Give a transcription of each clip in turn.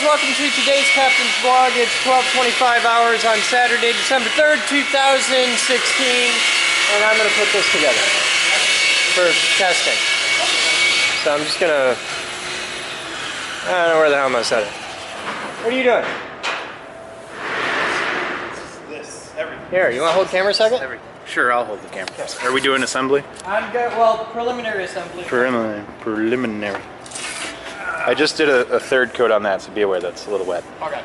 welcome to today's Captain's Vlog. It's 12:25 hours on Saturday, December 3rd, 2016, and I'm going to put this together for testing. So I'm just going to, I don't know where the hell I'm going to set it. What are you doing? This, everything. Here, you want to hold camera a second? Everything. Sure, I'll hold the camera. Are we doing assembly? I'm good, well, preliminary assembly. Preliminary. I just did a third coat on that, so be aware that's a little wet. Okay.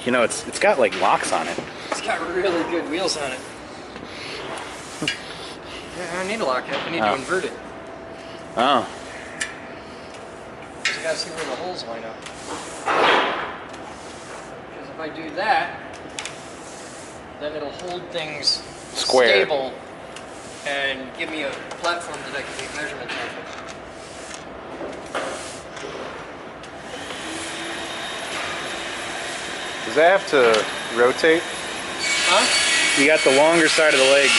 You know, it's got like locks on it. It's got really good wheels on it. Yeah, I need a lock. I need to invert it. Oh. You gotta see where the holes line up. Because if I do that, then it'll hold things Square. stable and give me a platform that I can take measurements off of. Does that have to rotate? Huh? You got the longer side of the legs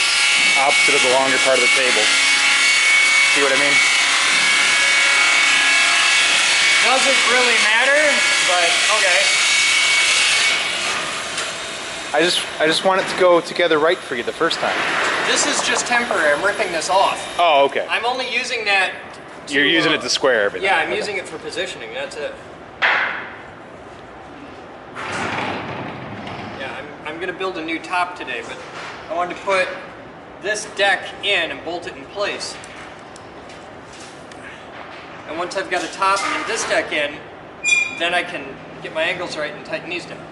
opposite of the longer part of the table. See what I mean? Doesn't really matter, but okay. I just want it to go together right for you the first time. This is just temporary. I'm ripping this off. Oh, okay. I'm only using that to, You're using it to square everything. Yeah, I'm using it for positioning. That's it. Yeah, I'm going to build a new top today, but I wanted to put this deck in and bolt it in place. And once I've got a top and this deck in, then I can get my angles right and tighten these down.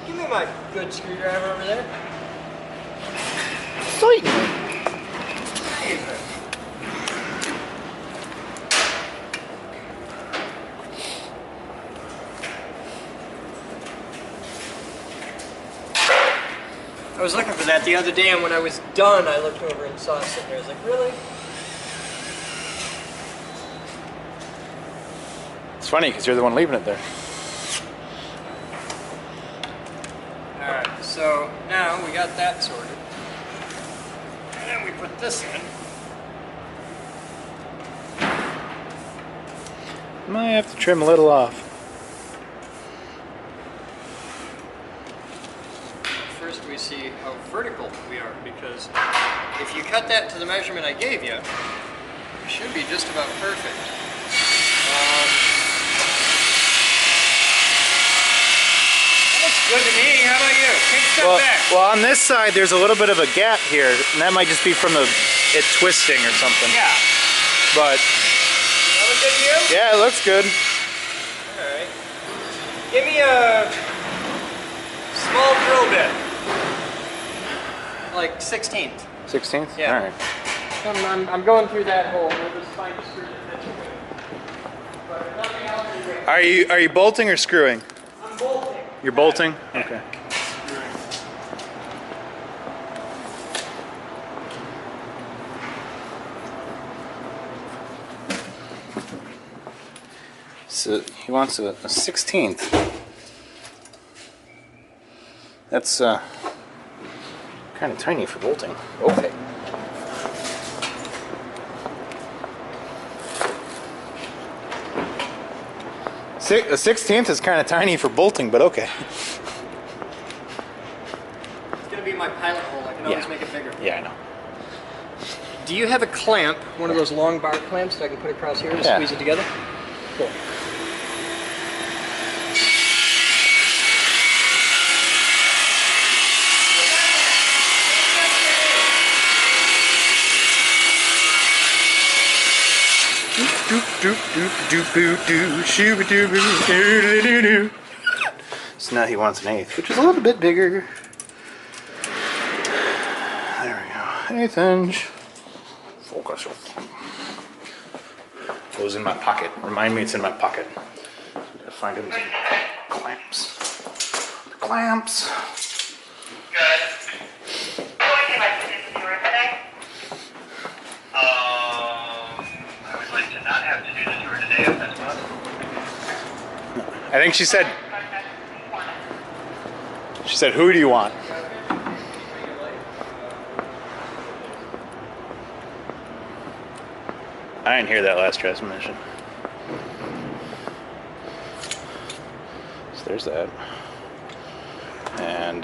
Give me my good screwdriver over there. Sweet. I was looking for that the other day, and when I was done, I looked over and saw it sitting there. I was like, really? It's funny because you're the one leaving it there. Alright, so now we got that sorted. And then we put this in. Might have to trim a little off. First we see how vertical we are, because if you cut that to the measurement I gave you, it should be just about perfect. That looks good to me. How about you? Take a step back. Well, on this side there's a little bit of a gap here, and that might just be from it twisting or something. Yeah. But That look good to you? yeah, it looks good. Alright. Give me a small drill bit. Like 16th. 16th? Yeah. All right. I'm going through that hole. We'll just find a screw that fits it. But if nothing else is great. Are you bolting or screwing? I'm bolting. You're bolting? Okay. So he wants a 16th. That's kind of tiny for bolting. Okay. A 16th is kind of tiny for bolting, but okay. It's going to be my pilot hole. I can always make it bigger. Yeah, I know. Do you have a clamp, one of those long bar clamps that I can put across here to squeeze it together? Cool. So now he wants an 1/8, which is a little bit bigger. There we go. Nathan. Focus. It was in my pocket. Remind me it's in my pocket. Gotta find him some clamps. The clamps. Good. What would you like to do with tour today? I would like to not have to do the tour today if that's possible. I think she said, who do you want? I didn't hear that last transmission. So there's that. And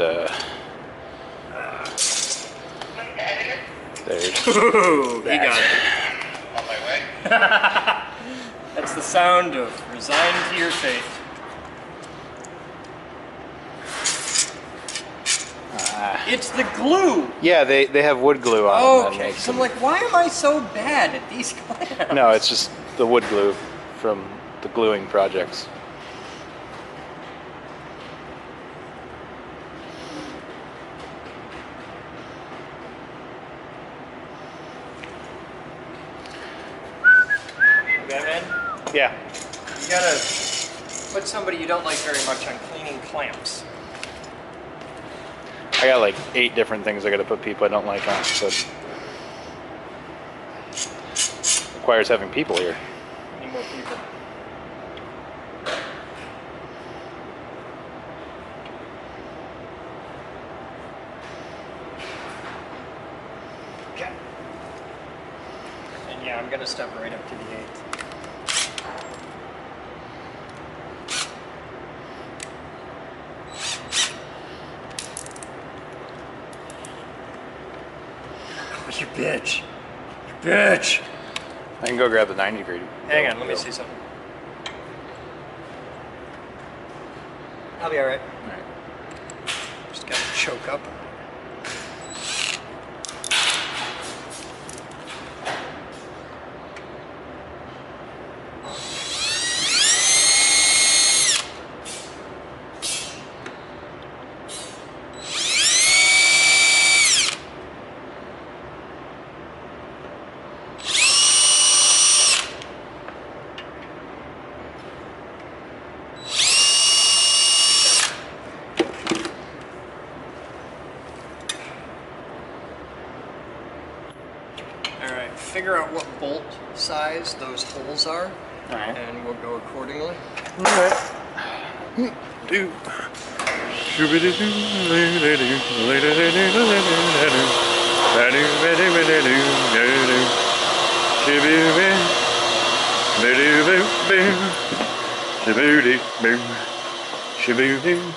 there's Ooh, he got it. On my way. That's the sound of resigned to your fate. It's the glue. yeah, they have wood glue on them. That Okay, makes so I'm them- like, why am I so bad at these clamps? No, it's just the wood glue from the gluing projects. Okay, man. Yeah. You gotta put somebody you don't like very much on cleaning clamps. I got like 8 different things I gotta put people I don't like on, so it requires having people here. Need more people. Okay. And yeah, I'm gonna step right up to the 8th. You bitch. You bitch. I can go grab the 90 degree. Hang on, let me see something. I'll be alright. Alright. Just gotta choke up. Figure out what bolt size those holes are, Alright. and we'll go accordingly. Alright. Do. Hey. Shoo-be-doo-boo. Shoo-be-doo-boo. Shoo-be-doo-boo.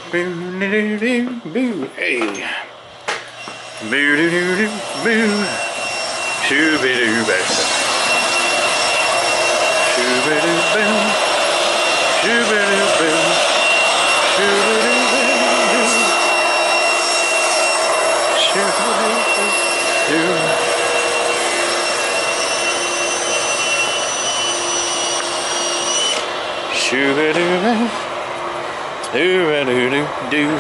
Shoo-be-doo-boo. Shoo-be-doo-boo. Shoo-be-doo-boo. Doo-ba-doo-doo-doo.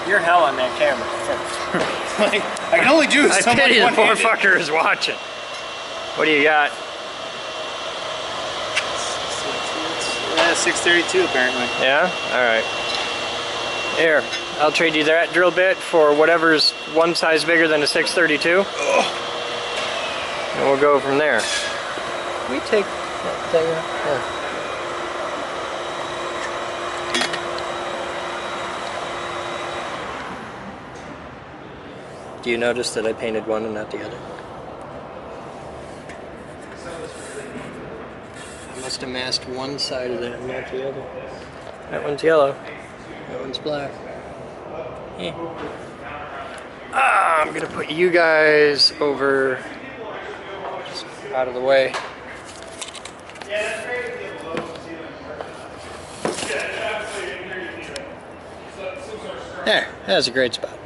You're hell on that camera. Like, I can only do I so much pity the poor one-handed. fucker is watching. What do you got? 632 apparently. Yeah? Alright. Here, I'll trade you that drill bit for whatever's one size bigger than a 632. And we'll go from there. We take that thing out. Yeah. Do you notice that I painted one and not the other? I must have masked one side of that and not the other. That one's yellow. That one's black. Eh. I'm gonna put you guys over, just out of the way. There, that's a great spot.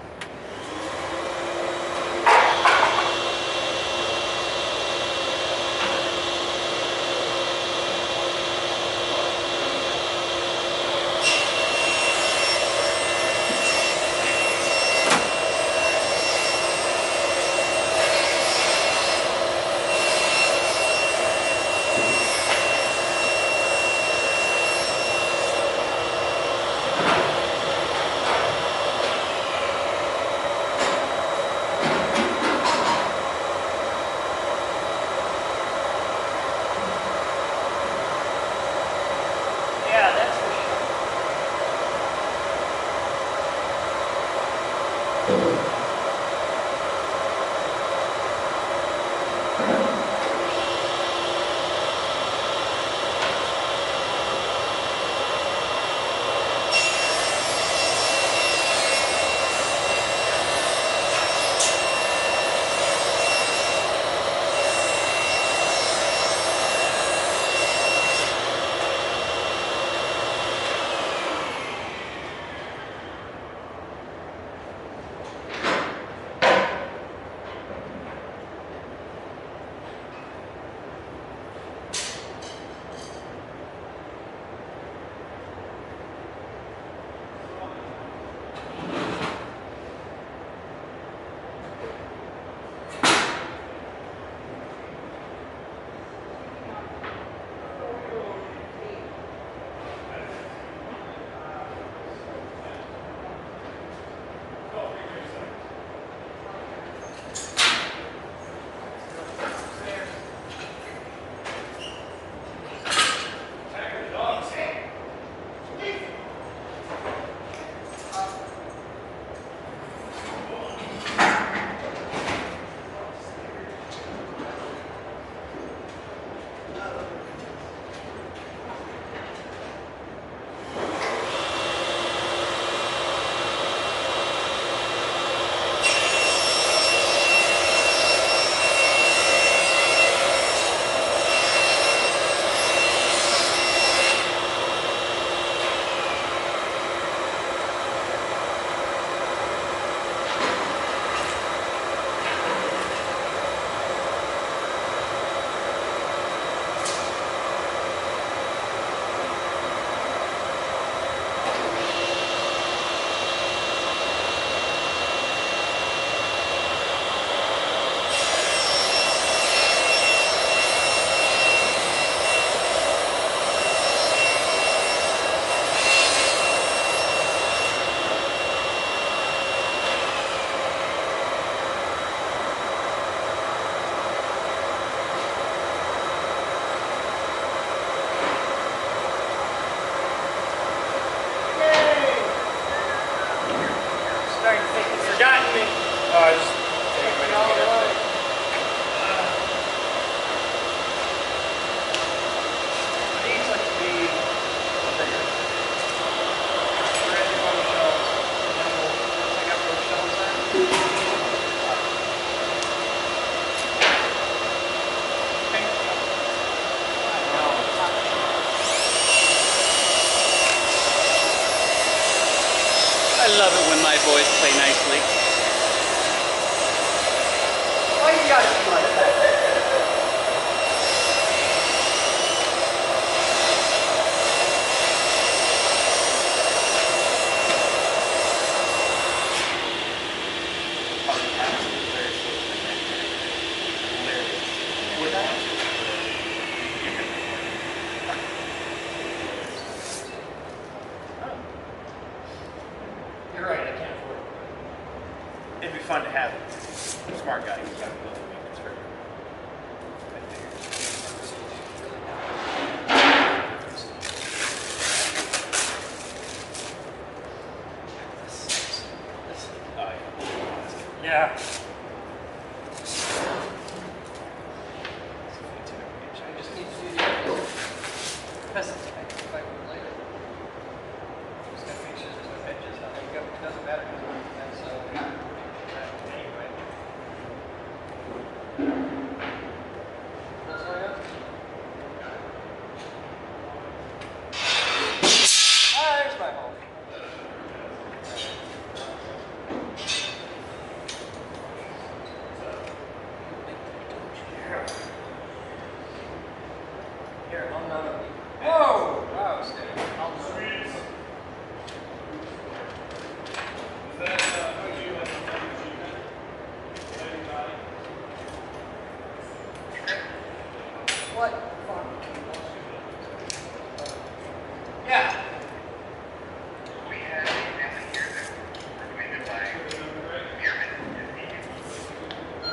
boys play nicely. Oh, you got it like that. You're right, I can't afford it. It'd be fun to have a smart guy who's got to build a maintenance for Yeah. I just need to do the peasant tank if I would later. Just gotta make sure there's no edges on it. It doesn't matter because that's anyway. That's all I got. Ah, there's my hole. Here, I'll not up. Whoa! Wow, steady. I'll not. What? Yeah. We had a family here that recommended by Pyramid.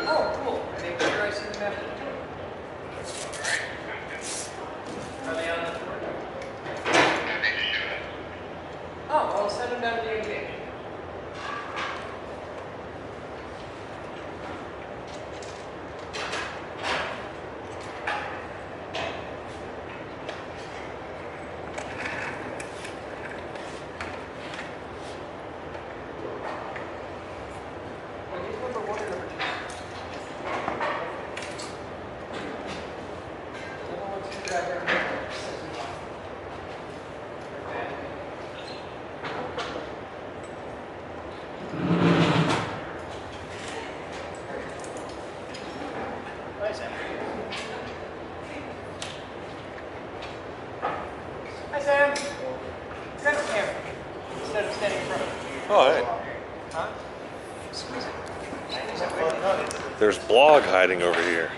Oh, cool. Make sure I send them after the tour. Are they on the tour? They just showed up. Oh, well, send them down to the AV. Number one or number two? Number one's too bad, number one says we want. Hi, Sam. Hi, Sam. Grab a camera instead of standing in front of it. Oh, hey. Huh? Squeeze it. Squeeze it quick. There's blog hiding over here.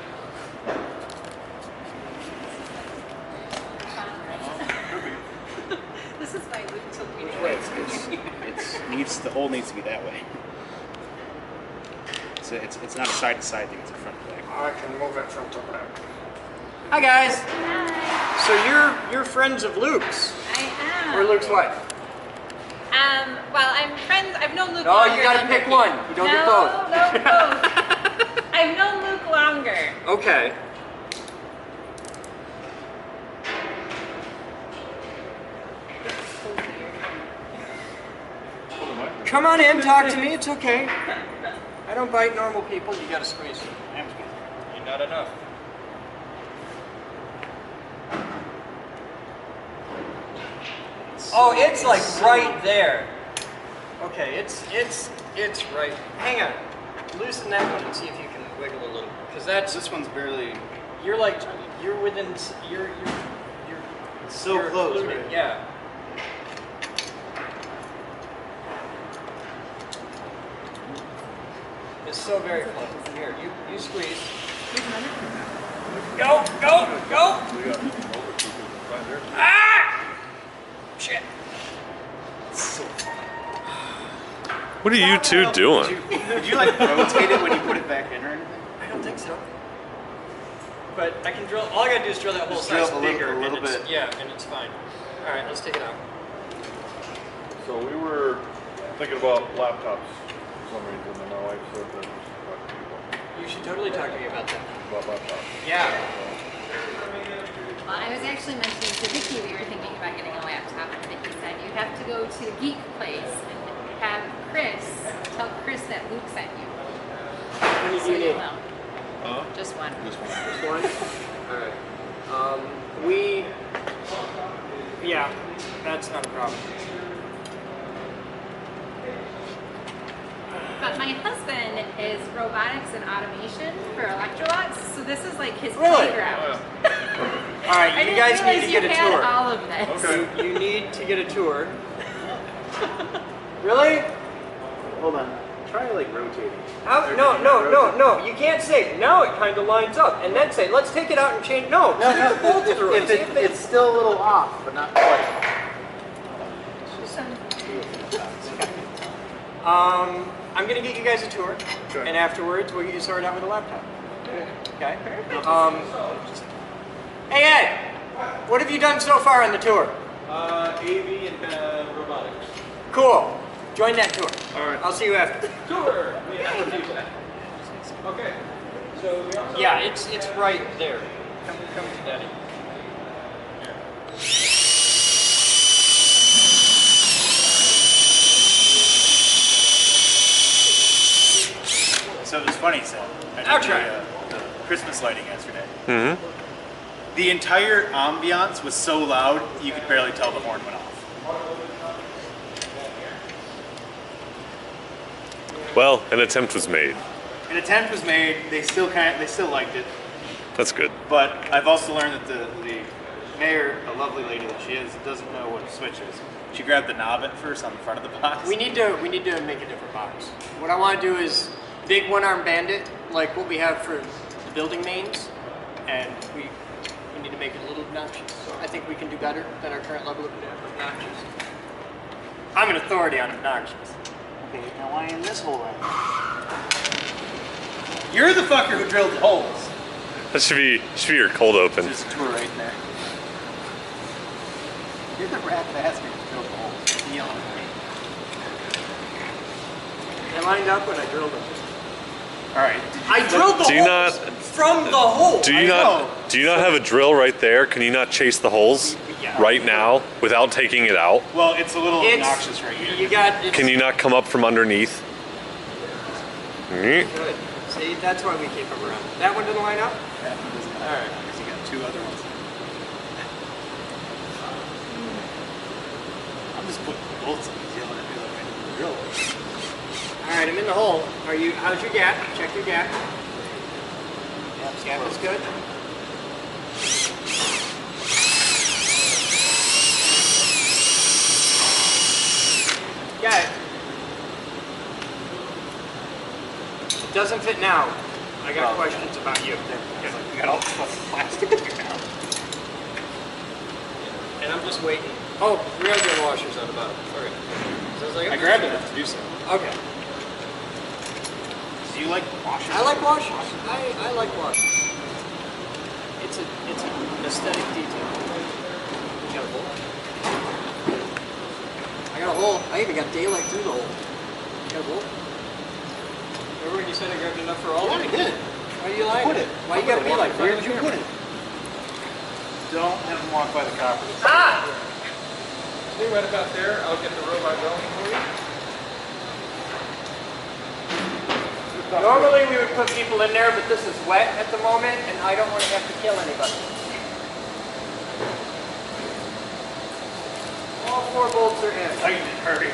This is my little meeting. The hole needs to be that way. So it's not a side to side thing, it's a front to back. I can move it from to back. Hi, guys. Hi. So you're friends of Luke's. I am. Or Luke's wife? Well, I'm friends. I've known Luke No, longer. you gotta than pick Ricky. one. You don't get both. No, both. I've known Luke longer. Okay. Come on in, talk to me. It's okay. I don't bite normal people. You gotta squeeze. You're not enough. Oh, it's like right there. Okay, it's right. Hang on. Loosen that one and see if you can wiggle a little. Because that's This one's barely. you're like you're within you're So you're close, occluded, right? Yeah. It's so very close. Here, you squeeze. Go, go, go! Ah! Shit. What are you two doing? Would you like rotate it when you put it back in or anything? I don't think so. But I can drill. All I gotta do is drill that whole Just drill size a little- bigger, a little and it's, bit. yeah, and it's fine. All right, let's take it out. So we were thinking about laptops for some reason, and my wife said that we should talk to you You should totally talk to me about that. about laptops. Yeah. Well, I was actually mentioning to Vicky we were thinking about getting a laptop, and Vicky said you have to go to Geek Place and have tell Chris that Luke sent you. So you will. Just one. This one? All right. Yeah, that's not a problem. But my husband is robotics and automation for Electrolux, so this is like his Really? playground. All right, I you didn't guys need realize to you get a had tour. all of this. Okay. You need to get a tour. Really? Hold on. Try like rotating. How? No. You can't say, now it kind of lines up. And then say, let's take it out and change. No, No, take no. the bolts through it. See if they- It's still a little off, but not quite. I'm going to get you guys a tour. Okay. And afterwards, we'll get you sorted out with a laptop. Okay? Hey, Ed! What have you done so far on the tour? AV and robotics. Cool. Join that tour. All right. I'll see you after. Tour. Okay. So we also Yeah, it's right there. Come to Daddy. So it was funny, so I did the Christmas lighting yesterday. Mm-hmm. The entire ambiance was so loud you could barely tell the horn went off. Well, an attempt was made. An attempt was made. They still liked it. That's good. But I've also learned that the mayor, a lovely lady that she is, doesn't know what a switch is. She grabbed the knob at first on the front of the box. We need to make a different box. What I want to do is big one-arm bandit, like what we have for the building mains, and we need to make it a little obnoxious. I think we can do better than our current level of obnoxious. I'm an authority on obnoxious. Okay, now why in this hole then? You're the fucker who drilled the holes. That should be your cold open. There's a tour right in there. You're the rat bastard who drilled the holes. Yelling at me. I lined up when I drilled them. All right. I drilled the Do you holes not- from the hole. Do you not have a drill right there? Can you not chase the holes right now without taking it out? Well, it's a little It's obnoxious right here. You got. It's Can you not come up from underneath? Mm. Good. See, that's why we keep them around. That one didn't line up. That one doesn't matter. All right. Because you got two other ones. I'm just putting bolts in. He's yelling at me like I need to drill. All right, I'm in the hole. How's your gap? Check your gap. Gap is good. Got it. It doesn't fit now. I got questions about you. You got all the fucking plastic in your mouth. And I'm just waiting. Oh, resin washers on the bottom. Okay. So I was like, I grabbed it to do so. okay. Do you like washers? I like washers. I like washers. It's an aesthetic detail. You got a hole? I got a hole. I even got daylight through the hole. You got a hole? Remember when you said I grabbed enough for all? Yeah, I did. Why are you lying? Put it. Why you gotta be like that? Where did you put it? Don't have them walk by the copper. Ah! Stay right about there. I'll get the robot going for you. Normally we would put people in there, but this is wet at the moment, and I don't want to have to kill anybody. All 4 bolts are in. I can hurry.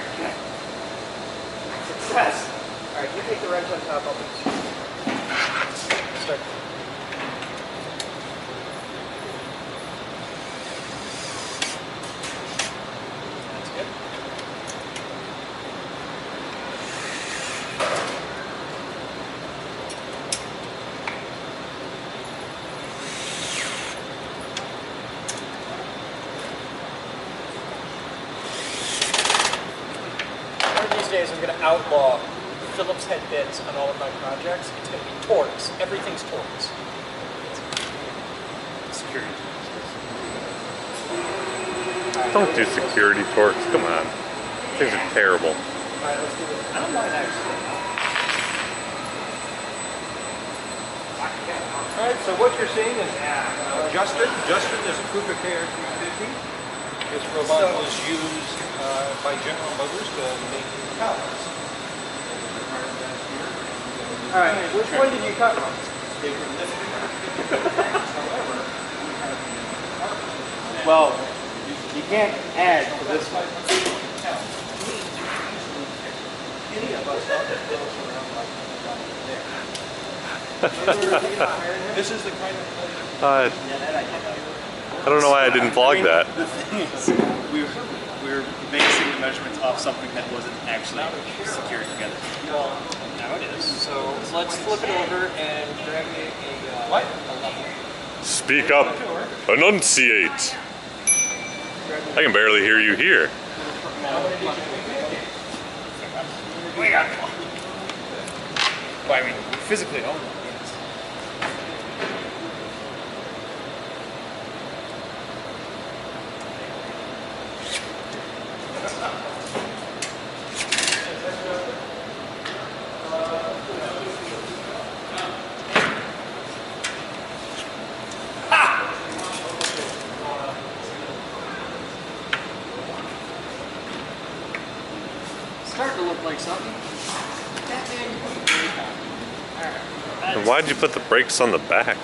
Success. All right, you take the wrench on top of it. Start. That's good. One of these days, I'm going to outlaw Phillips head bits on all of my projects. It's going to be Torx. Everything's Torx. Security. Don't do security torques. Come on. Things are terrible. All right, let's do this. I don't mind actually. All right, so what you're seeing is Justin. Justin is a Cougar KR350. This robot was used by General Motors to make pallets. All right, which one did you cut from? Well, you can't add to this one. any of us out that goes around like there. This is the kind of place. I don't know why I didn't vlog that. The thing is, we were basing the measurements off something that wasn't actually secured together. Well, now it is. So let's flip it over and grab me a What? Speak up. Enunciate. I can barely hear you here. Well, I mean, physically own them, yes. Starting to look like something. And why'd you put the brakes on the back?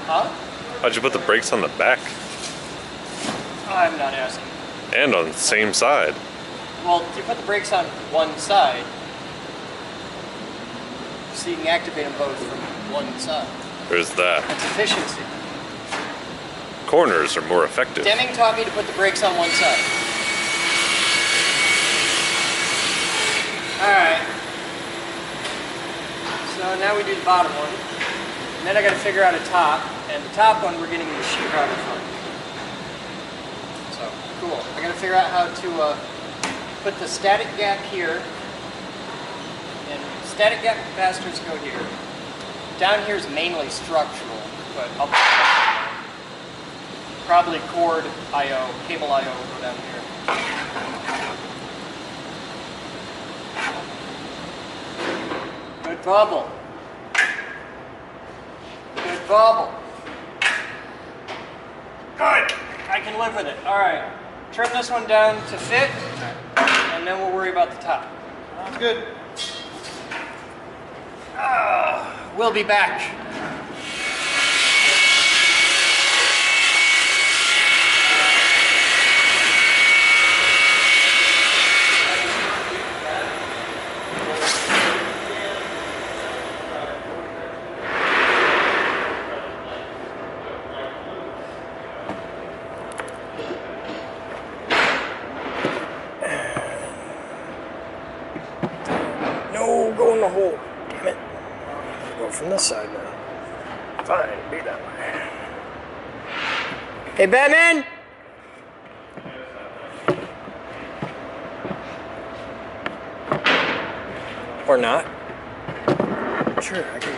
Huh? Why'd you put the brakes on the back? I'm not asking. And on the same side? Well, you put the brakes on one side, so you can activate them both from one side. There's that. That's efficiency. Corners are more effective. Deming taught me to put the brakes on one side. Alright. So now we do the bottom one. And then I gotta figure out a top. And the top one we're getting the sheetrocker from. So, cool. I gotta figure out how to put the static gap here. And static gap capacitors go here. Down here is mainly structural, but I'll probably cord I/O, cable I/O will go down here. Good bubble. Good bubble. Good. I can live with it. All right. Trim this one down to fit, and then we'll worry about the top. Sounds good. We'll be back. No, go in the hole. Damn it. Go from this side now. Fine, be that way. Hey, Batman! Or not. Sure, I can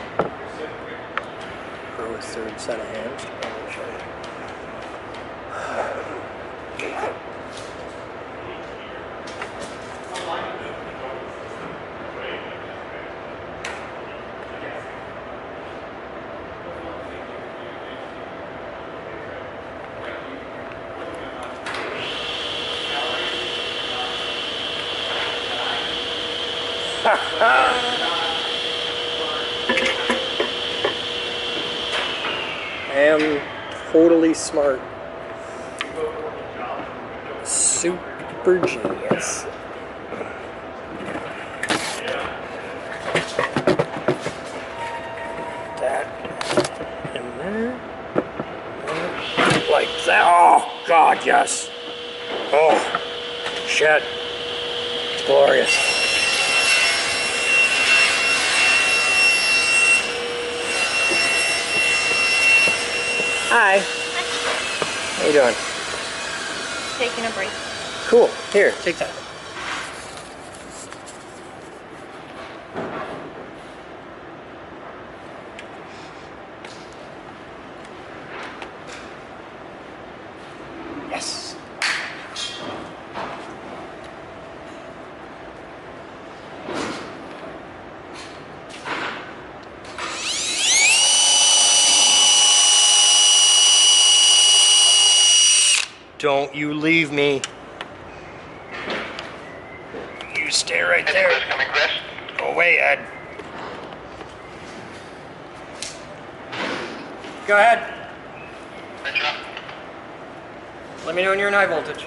grow a third set of hands. I'll show you. I am totally smart. Super genius. That in there. Like that. Oh, God, yes. Oh, shit. It's glorious. Hi. How you doing? Taking a break. Cool. Here, take that. Yes. Don't you leave me. You stay right there. Chris coming, Chris. Go away, Ed. Go ahead. Good job. Let me know when you're in high voltage.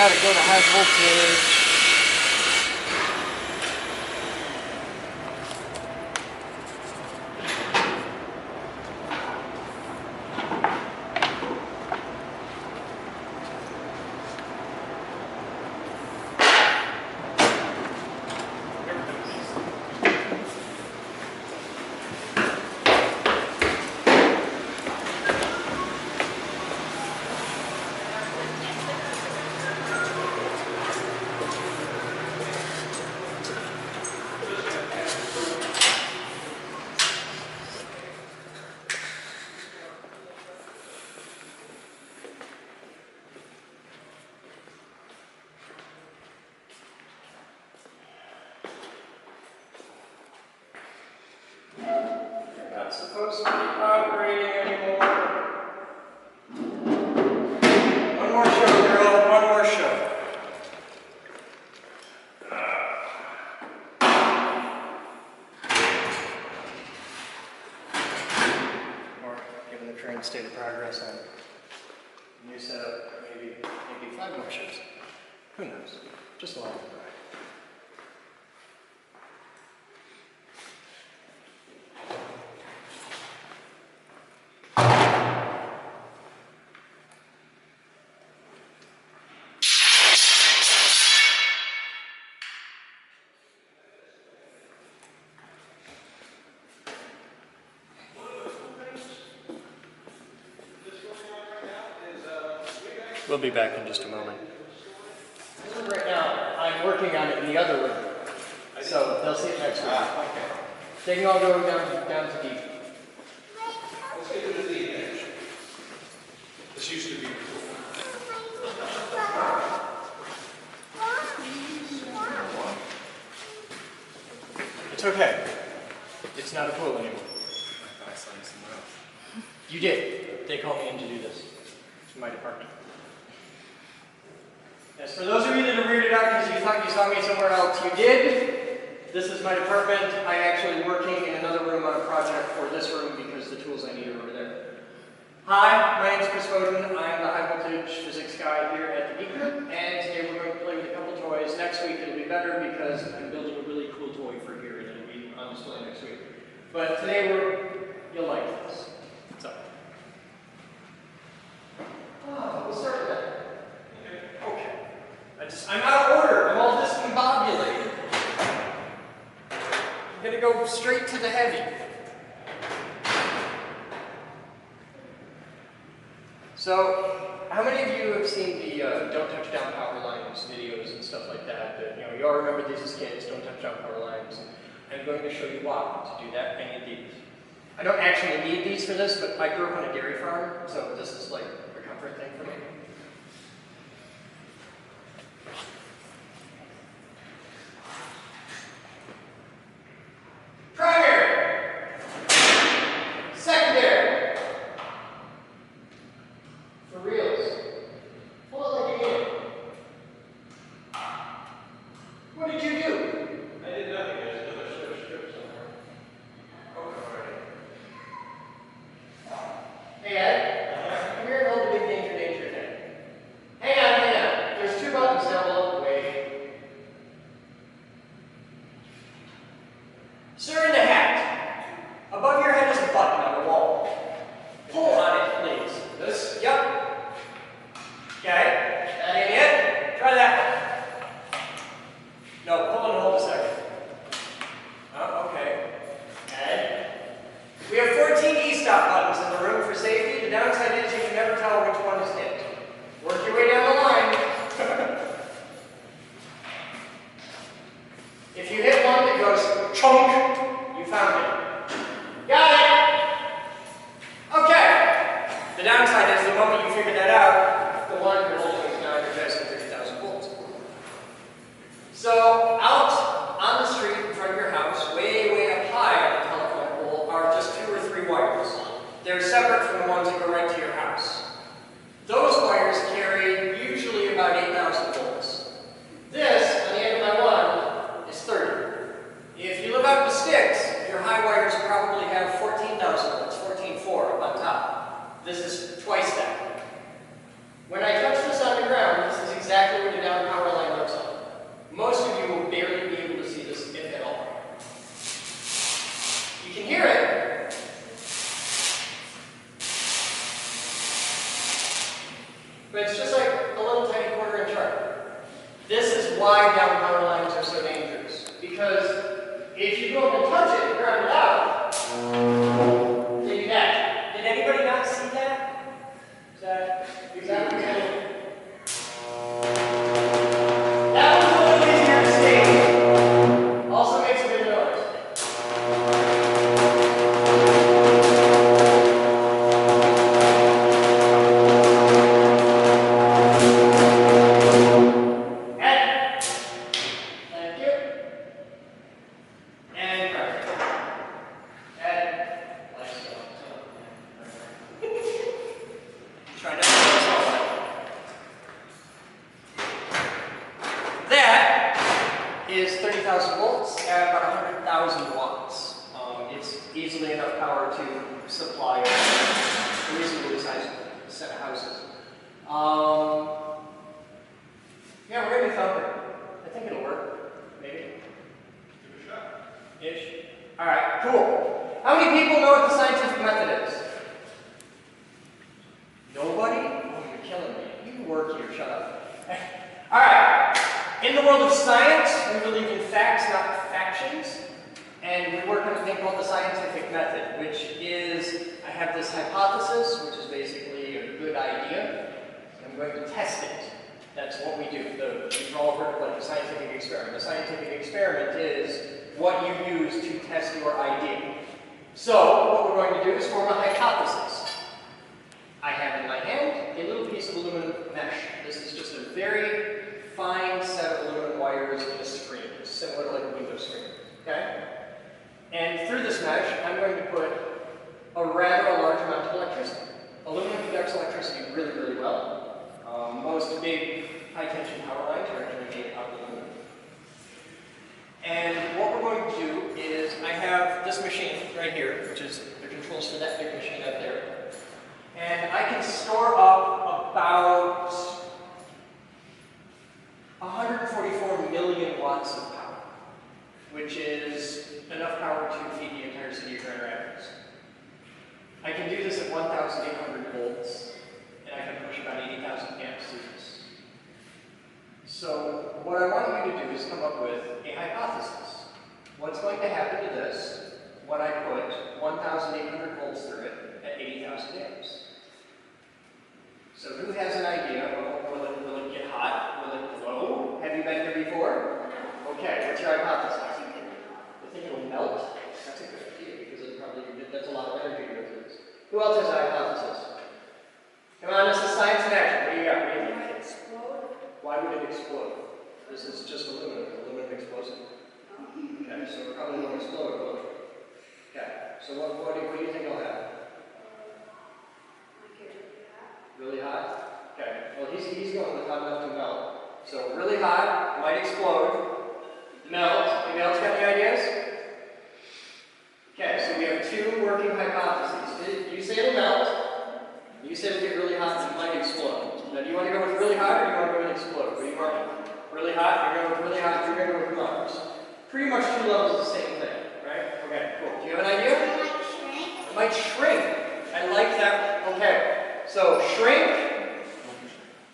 gotta go to high voltage. Not supposed to be operating anymore. One more show, girl. One more show. Or given the train state of progress on new setup, maybe 5 more shows. Who knows? Just along the ride. We'll be back in just a moment. Right now, I'm working on it in the other room, so they'll see it next week. Okay. They can all go down to deep. Let's get to the deep edge. This used to be It's okay. It's not a pool anymore. I saw you somewhere else. You did. They called me in to do this. It's my department. Yes, for those of you that are weirded out because you thought you saw me somewhere else, you did. This is my department. I'm actually working in another room on a project for this room because the tools I need are over there. Hi, my name is Chris Boden. I'm the high voltage physics guy here at the Geek Group, and today we're going to play with a couple toys. Next week it'll be better because I'm building a really cool toy for here and it'll be on display next week. But today you'll like this. So. Oh, we'll start with that. Okay. I'm out of order. I'm all discombobulated. I'm going to go straight to the heavy. So, how many of you have seen the Don't Touch Down Power Lines videos and stuff like that? You all remember these as kids, Don't Touch Down Power Lines. And I'm going to show you why to do that. I need these. I don't actually need these for this, but I grew up on a dairy farm, so this is like a comfort thing for me. Primary. Secondary. For reals. Pull it like you mean it. What did you do? I did nothing. I just put a strip somewhere. Hey Ed, come here and hold the big danger thing. Hang on. There's 2 buttons down below. Wait. Sir in the hat, above your head is a button on the wall. Pull on it, please. This? Yep. Okay, that ain't it. Try that one. No, pull and hold a second. Oh, okay. Ed. We have 14 e-stop buttons in the room for safety. The downside is you can never tell which one is hit. Work your way down the line. If you hit one that goes chunk, you found it. Got it! Okay. The downside is the moment you figure that out, the one you're holding is now energized at 30,000 volts. So out on the street in front of your house, way up high on the telephone pole, are just 2 or 3 wires. They're separate from the ones that go right to your house. Those wires carry usually about 8,000 volts. This, on the end of my one, is 30. If you live out in the sticks, your high wires probably have 14,000 volts, 14.4 up on top. This is twice that. When I touch this But it's just like a little tiny quarter-inch arc. This is why down power lines are so dangerous. Because if you go up and touch it and ground it out, they do that. Did anybody not see that? Is that exactly what you're doing? That one's a little easier to stage. Also makes a good noise. And thank you. And correct. And nice. Try not to solve that is 30,000 volts at about 100,000 watts. It's easily enough power to supply a reasonably sized set of houses. Yeah, we're gonna be thumping. I think it'll work. Maybe. Give it a shot. Ish. Alright, cool. How many people know what the scientific method is? Nobody? Oh, you're killing me. You can work here, shut up. Alright. In the world of science, we believe in facts, not factions. And we work on a thing called the scientific method, which is, I have this hypothesis, which is basically a good idea. I'm going to test it. That's what we do. You've all heard of like a scientific experiment. A scientific experiment is what you use to test your idea. So, what we're going to do is form a hypothesis. I have in my hand a little piece of aluminum mesh. This is just a very fine set of aluminum wires in a screen. It's similar to like a window screen. Okay? And through this mesh, I'm going to put a rather large amount of electricity. Aluminum conducts electricity really, really well. Most big high-tension power lines are actually made out of aluminum. And what we're going to do is, I have this machine right here, which is the controls for that big machine up there. And I can store up about 144 million watts of power, which is enough power to feed the entire city of Grand Rapids. I can do this at 1,800 volts, and I can push about 80,000 amps through this. So what I want you to do is come up with a hypothesis. What's going to happen to this when I put 1,800 volts through it at 80,000 amps? So who has an idea? Will it get hot? Will it glow? Have you been here before? Okay, what's your hypothesis? You think it'll melt? That's a good idea because that's a lot of energy to go through this. Who else has a hypothesis? Come on, this is science in action. What do you got? What do you think? It might explode. Why would it explode? This is just aluminum. Aluminum explosive. Okay, so it probably won't explode, will it? Okay, so what do you think will happen? Really hot? Okay, well he's going with hot enough to melt. So really hot, might explode, melt. Anybody else got any ideas? Okay, so we have two working hypotheses. You say it'll melt. You said it'll get really hot and it might explode. Now do you want to go with really hot or do you want to go with explode? What do you want? Really hot? You're going with really hot, you're going to go with Mars. Pretty much two levels of the same thing, right? Okay, cool. Do you have an idea? It might shrink. It might shrink. I like that. Okay. So shrink,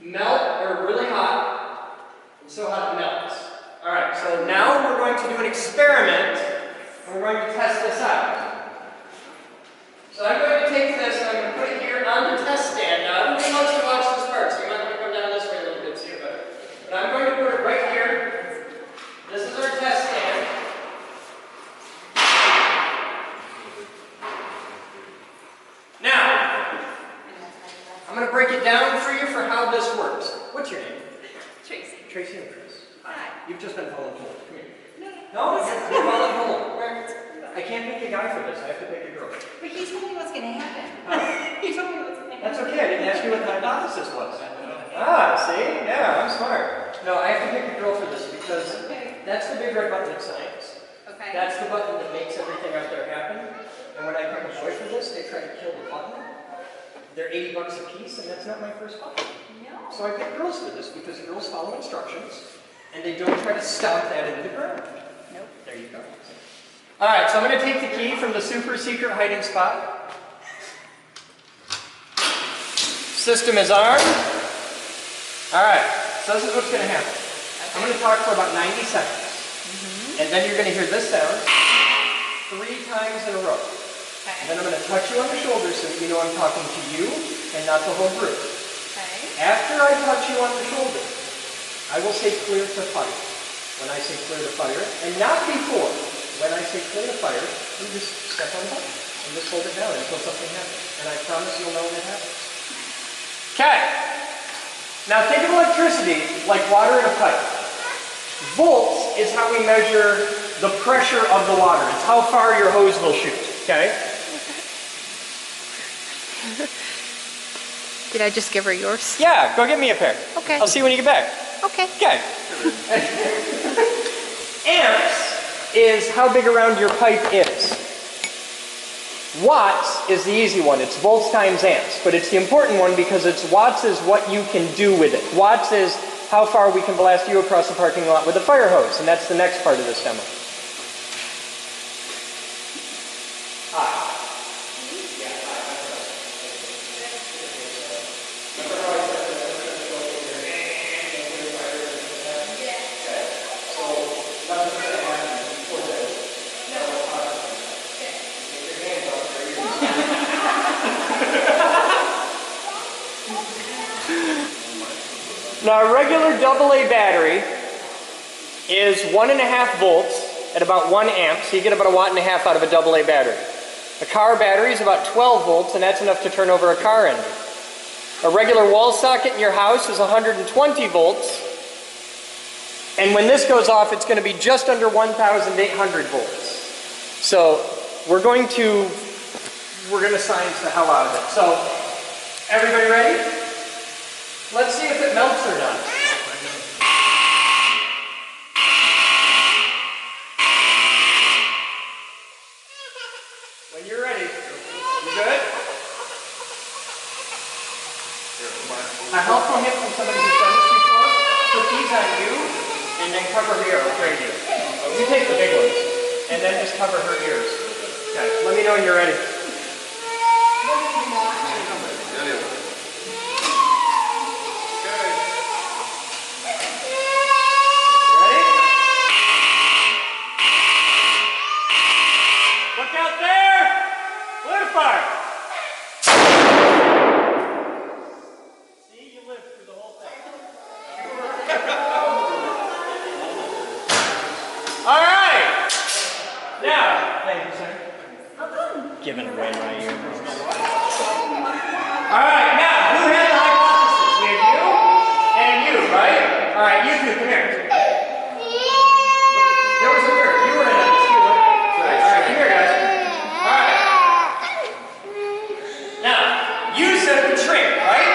melt, or really hot, and so hot it melts. Alright, so now we're going to do an experiment, and we're going to test this out. So I'm going to take this, and I'm going to put it here on the test stand. Now, everybody wants to watch this part, so you might want to come down this way a little bit to see it better. But I'm going to put it right here. This is our test stand. Now, I'm going to break it down for you for how this works. What's your name? Tracy. Tracy and Chris. Hi. You've just been following forward. Come here. No. No, you're following forward. I can't pick a guy for this. I have to pick a girl. But he told me what's going to happen. He told me what's going to happen. That's okay. I didn't ask you what the hypothesis was. Ah, see? Yeah, I'm smart. No, I have to pick a girl for this because that's the big red button in science. Okay. That's the button that makes everything out there happen. And when I pick a boy for this, they try to kill the button. They're $80 a piece, and that's not my first button. No. So I pick girls for this because girls follow instructions, and they don't try to stomp that into the ground. Nope. There you go. All right, so I'm going to take the key from the super secret hiding spot. System is armed. All right, so this is what's going to happen. I'm going to talk for about 90 seconds. And then you're going to hear this sound 3 times in a row. Okay. And then I'm going to touch you on the shoulder so that you know I'm talking to you and not the whole group. Okay. After I touch you on the shoulder, I will say clear to fire. When I say clear to fire, and not before. When I say clear to fire, you just step on the button and just hold it down until something happens. And I promise you'll know when it happens. Okay. Now think of electricity like water in a pipe. Volts is how we measure the pressure of the water. It's how far your hose will shoot. Okay? Did I just give her yours? Yeah, go get me a pair. Okay. I'll see you when you get back. Okay. Okay. Amps is how big around your pipe is. Watts is the easy one. It's volts times amps. But it's the important one because it's watts is what you can do with it. Watts is how far we can blast you across the parking lot with a fire hose. And that's the next part of this demo. Now, a regular AA battery is 1.5 volts at about 1 amp, so you get about 1.5 watts out of a AA battery. A car battery is about 12 volts, and that's enough to turn over a car engine. A regular wall socket in your house is 120 volts, and when this goes off, it's going to be just under 1,800 volts. So we're going to science the hell out of it. So, everybody ready? Let's see if it melts or not. When you're ready. You good? A helpful hint from somebody who's done this before, put these on you, and then cover here, I'll trade you. You take the big ones, and then just cover her ears. Okay, let me know when you're ready. Giving away my ear. Alright, now, who had the hypothesis? We had you and you, right? Alright, you two, come here. There was a third. You were in on this too, right? Alright, come here, guys. Alright. Now, you said it would shrink, right?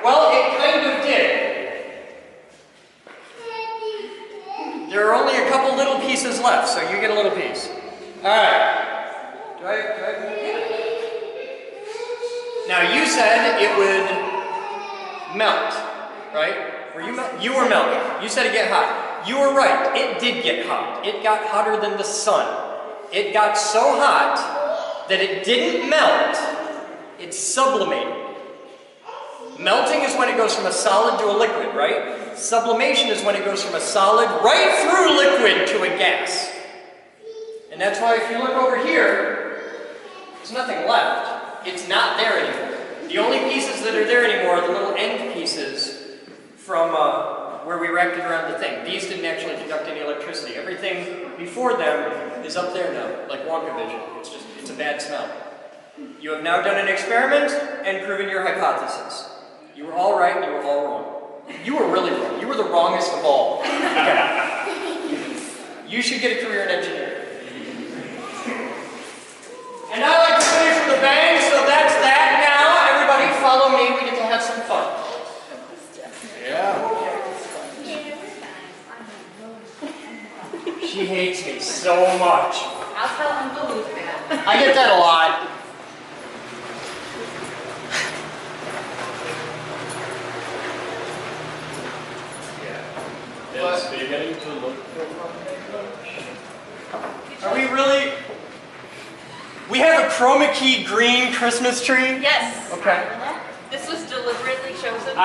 Well, it kind of did. There are only a couple little pieces left, so you get a little piece. Alright. Now you said it would melt, right? You were melting. You said it get hot. You were right. It did get hot. It got hotter than the sun. It got so hot that it didn't melt. It sublimated. Melting is when it goes from a solid to a liquid, right? Sublimation is when it goes from a solid right through liquid to a gas. And that's why if you look over here, there's nothing left. It's not there anymore. The only pieces that are there anymore are the little end pieces from where we wrapped it around the thing. These didn't actually conduct any electricity. Everything before them is up there now, like Wonka vision. It's a bad smell. You have now done an experiment and proven your hypothesis. You were all right, you were all wrong. You were really wrong. You were the wrongest of all. Okay. You should get a career in engineering. And I like to finish with a bang, so that's that now. Everybody follow me, we get to have some fun. Yeah. She hates me so much. I'll tell Uncle Luke that. I get that a lot. It's beginning to look. Are we really? We have a chroma key green Christmas tree? Yes. Okay. This was deliberately chosen.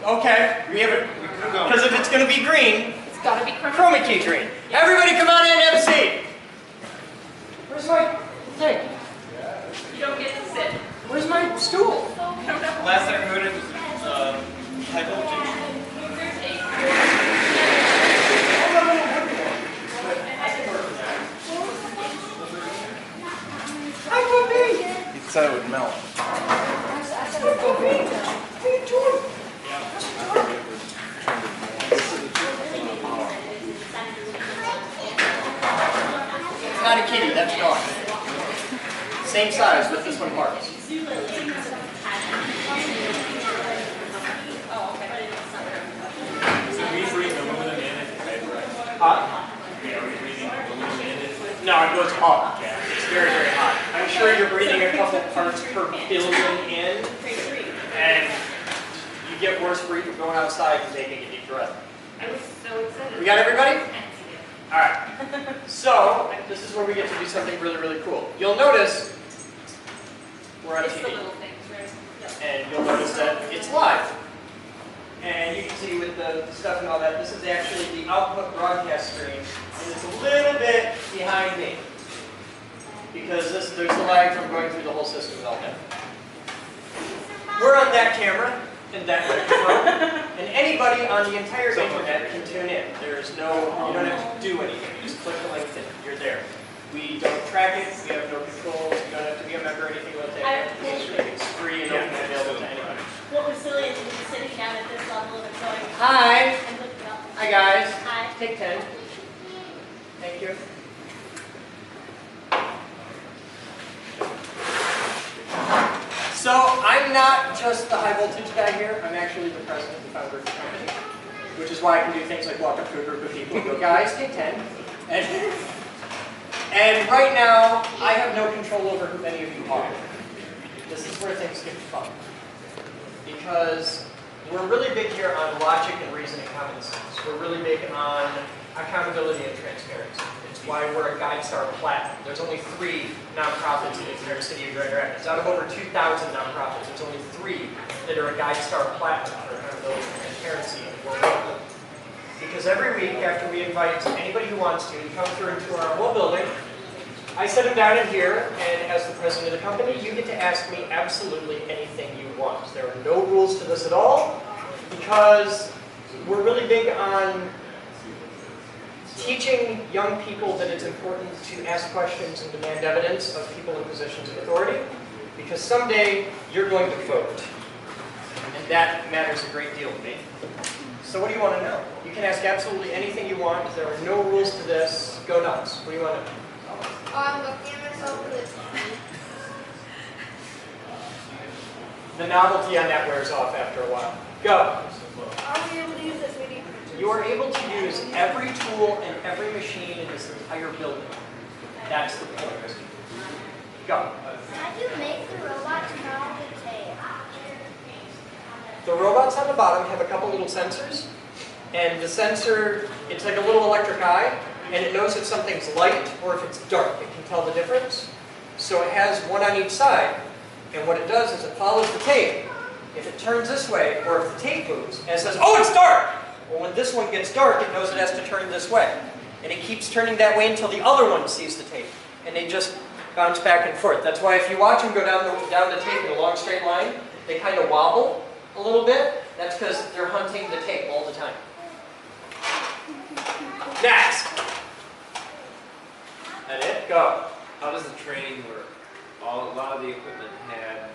Okay, we have it. Because if it's going to be green, It's gotta be chroma key green. Everybody come on in and have a seat. Where's my thing? You don't get to sit. Where's my stool? I don't know. Last time I heard it was high voltage. There's a Hi, Puppy. He said it would melt. It's not a kitty, that's a dog. Same size with this one parts. No, it goes up. It's very, very hot. I'm sure you're breathing a couple parts per billion in, and you get worse breathing going outside and taking a deep breath. I was so excited. We got everybody? All right. So this is where we get to do something really, really cool. You'll notice we're on It's the TV, little things, right? Yep. and you'll notice that it's live. And you can see with the stuff and all that, this is actually the output broadcast stream, and it's a little bit behind me because there's the lag from going through the whole system and all that. We're on that camera and that microphone, and anybody on the entire internet can tune in. There's no, you don't have to do anything. You just click the link and you're there. We don't track it. We have no controls. You don't have to be a member or anything like that. It's free and open and available to anybody. What was silly is to be sitting down at this level and going Hi. and looking up. Hi guys. Hi. Take 10. Thank you. So I'm not just the high voltage guy here. I'm actually the president and founder of the company, which is why I can do things like walk up to a group of people and go, guys, take 10. And right now, I have no control over who any of you are. This is where things get fun. Because we're really big here on logic and reasoning common sense. We're really big on accountability and transparency. It's why we're a GuideStar Platinum. There's only 3 nonprofits in the entire city of Grand Rapids. Out of over 2,000 nonprofits, there's only 3 that are a GuideStar Platinum for accountability and transparency, and we're one of them. Because every week after we invite anybody who wants to come through and tour our whole building, I sit them down in here, and as the president of the company, you get to ask me absolutely anything you want. There are no rules to this at all, because we're really big on teaching young people that it's important to ask questions and demand evidence of people in positions of authority, because someday you're going to vote, and that matters a great deal to me. So what do you want to know? You can ask absolutely anything you want. There are no rules to this. Go nuts. What do you want to know? I'm looking at myself with this. The novelty on that wears off after a while. Go. Are we able to use this video? You are able to use every tool and every machine in this entire building. That's the point. Go. How do you make the robot know the tape? The robots on the bottom have a couple little sensors. And the sensor, it's like a little electric eye, and it knows if something's light or if it's dark. It can tell the difference. So it has one on each side, and what it does is it follows the tape. If it turns this way, or if the tape moves, and it says, oh, it's dark! Well, when this one gets dark, it knows it has to turn this way. And it keeps turning that way until the other one sees the tape. And they just bounce back and forth. That's why if you watch them go down the tape in a long straight line, they kind of wobble a little bit. That's because they're hunting the tape all the time. Next! That it? Go. How does the training work? A lot of the equipment had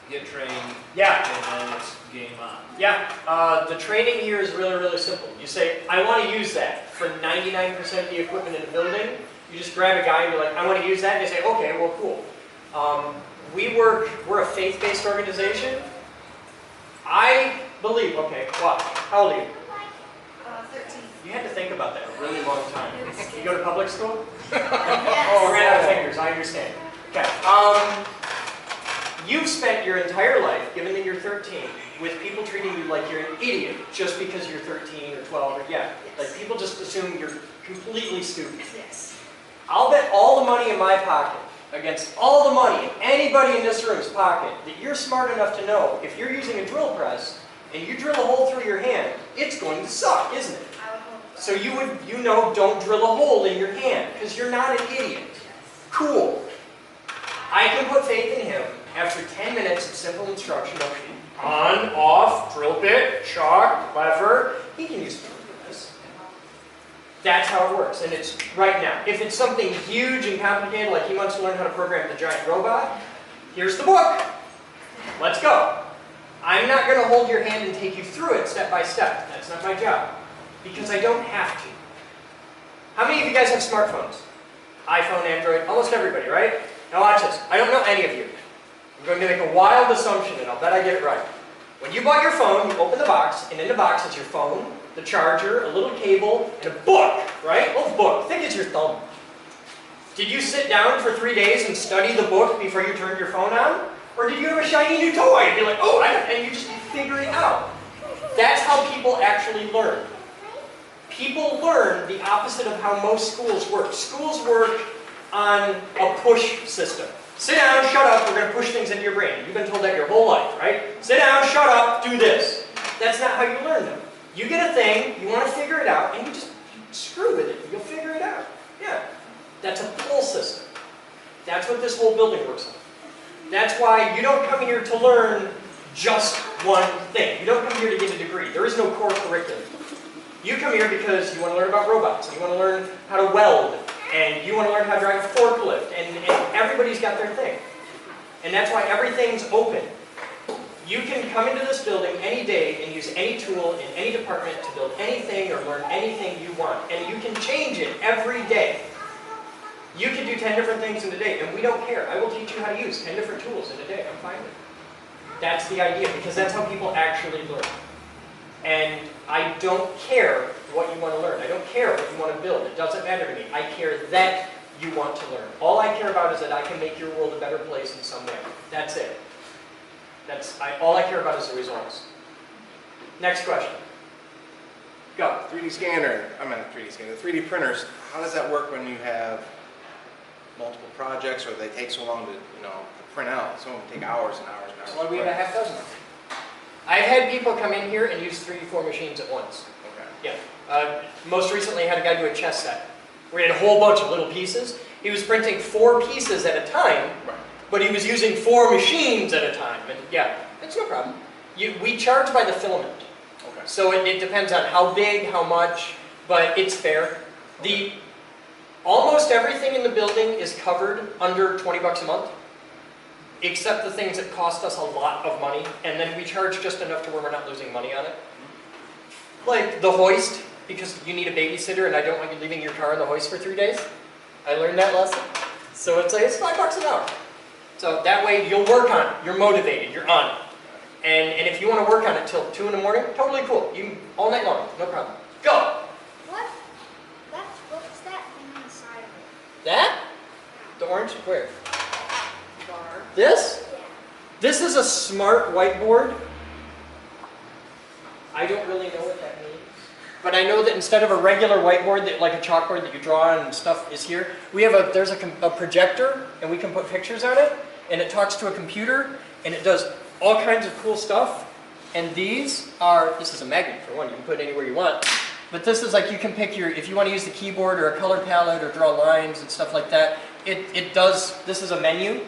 get trained, Yeah. and then it's game on. Yeah, the training here is really, really simple. You say, I want to use that for 99% of the equipment in the building. You just grab a guy and you're like, I want to use that. And they say, okay, well, cool. We're a faith-based organization. I believe, okay, wow. How old are you? 13. You had to think about that a really long time. You go to public school? Oh, ran out of fingers, I understand. Okay. You've spent your entire life, given that you're 13, with people treating you like you're an idiot just because you're 13 or 12 or yeah. Like people just assume you're completely stupid. Yes. I'll bet all the money in my pocket against all the money in anybody in this room's pocket that you're smart enough to know if you're using a drill press, and you drill a hole through your hand, it's going to suck, isn't it? So don't drill a hole in your hand, because you're not an idiot. Cool. I can put faith in him after 10 minutes of simple instruction of on, off, drill bit, shock, lever. He can use this. That's how it works, and it's right now. If it's something huge and complicated, like he wants to learn how to program the giant robot, here's the book. Let's go. I'm not going to hold your hand and take you through it step by step. That's not my job, because I don't have to. How many of you guys have smartphones? iPhone, Android, almost everybody, right? Now watch this. I don't know any of you. I'm going to make a wild assumption, and I'll bet I get it right. When you bought your phone, you open the box, and in the box is your phone, the charger, a little cable, and a book, right? A little book, thick as your thumb. Did you sit down for 3 days and study the book before you turned your phone on? Or did you have a shiny new toy and be like, oh, and you just figure it out? That's how people actually learn. People learn the opposite of how most schools work. Schools work on a push system. Sit down, shut up, we're going to push things into your brain. You've been told that your whole life, right? Sit down, shut up, do this. That's not how you learn them. You get a thing, you want to figure it out, and you just screw with it. You'll figure it out. Yeah. That's a pull system. That's what this whole building works on. That's why you don't come here to learn just one thing. You don't come here to get a degree. There is no core curriculum. You come here because you want to learn about robots, and you want to learn how to weld, and you want to learn how to drive a forklift, and everybody's got their thing. And that's why everything's open. You can come into this building any day and use any tool in any department to build anything or learn anything you want. And you can change it every day. You can do 10 different things in a day, and we don't care. I will teach you how to use 10 different tools in a day. I'm fine with it. That's the idea, because that's how people actually learn. And I don't care what you want to learn. I don't care what you want to build. It doesn't matter to me. I care that you want to learn. All I care about is that I can make your world a better place in some way. That's it. All I care about is the results. Next question. Go. 3D scanner, I meant 3D scanner, 3D printers, how does that work when you have multiple projects or they take so long to, print out? Some of them take hours and hours and hours. Well, we have a half dozen of them. I've had people come in here and use 3D4 machines at once. Okay. Yeah. Most recently, I had a guy do a chess set. We had a whole bunch of little pieces. He was printing 4 pieces at a time, Right. but he was using 4 machines at a time. And yeah, it's no problem. We charge by the filament. Okay. So it depends on how big, how much, but it's fair. Almost everything in the building is covered under 20 bucks a month, except the things that cost us a lot of money, and then we charge just enough to where we're not losing money on it. Like the hoist, because you need a babysitter and I don't want you leaving your car in the hoist for 3 days. I learned that lesson. So it's $5 an hour. So that way you'll work on it, you're motivated, you're on it. And if you want to work on it till 2 in the morning, totally cool. You all night long, no problem. Go! What's that thing on the side of it? That? The orange? Where? Bar. This? Yeah. This is a smart whiteboard. I don't really know what that means. But I know that instead of a regular whiteboard, like a chalkboard that you draw on and stuff is here, there's a projector, and we can put pictures on it, and it talks to a computer, and it does all kinds of cool stuff. And this is a magnet for one, you can put it anywhere you want. But this is like you can pick if you want to use the keyboard or a color palette or draw lines and stuff like that, this is a menu,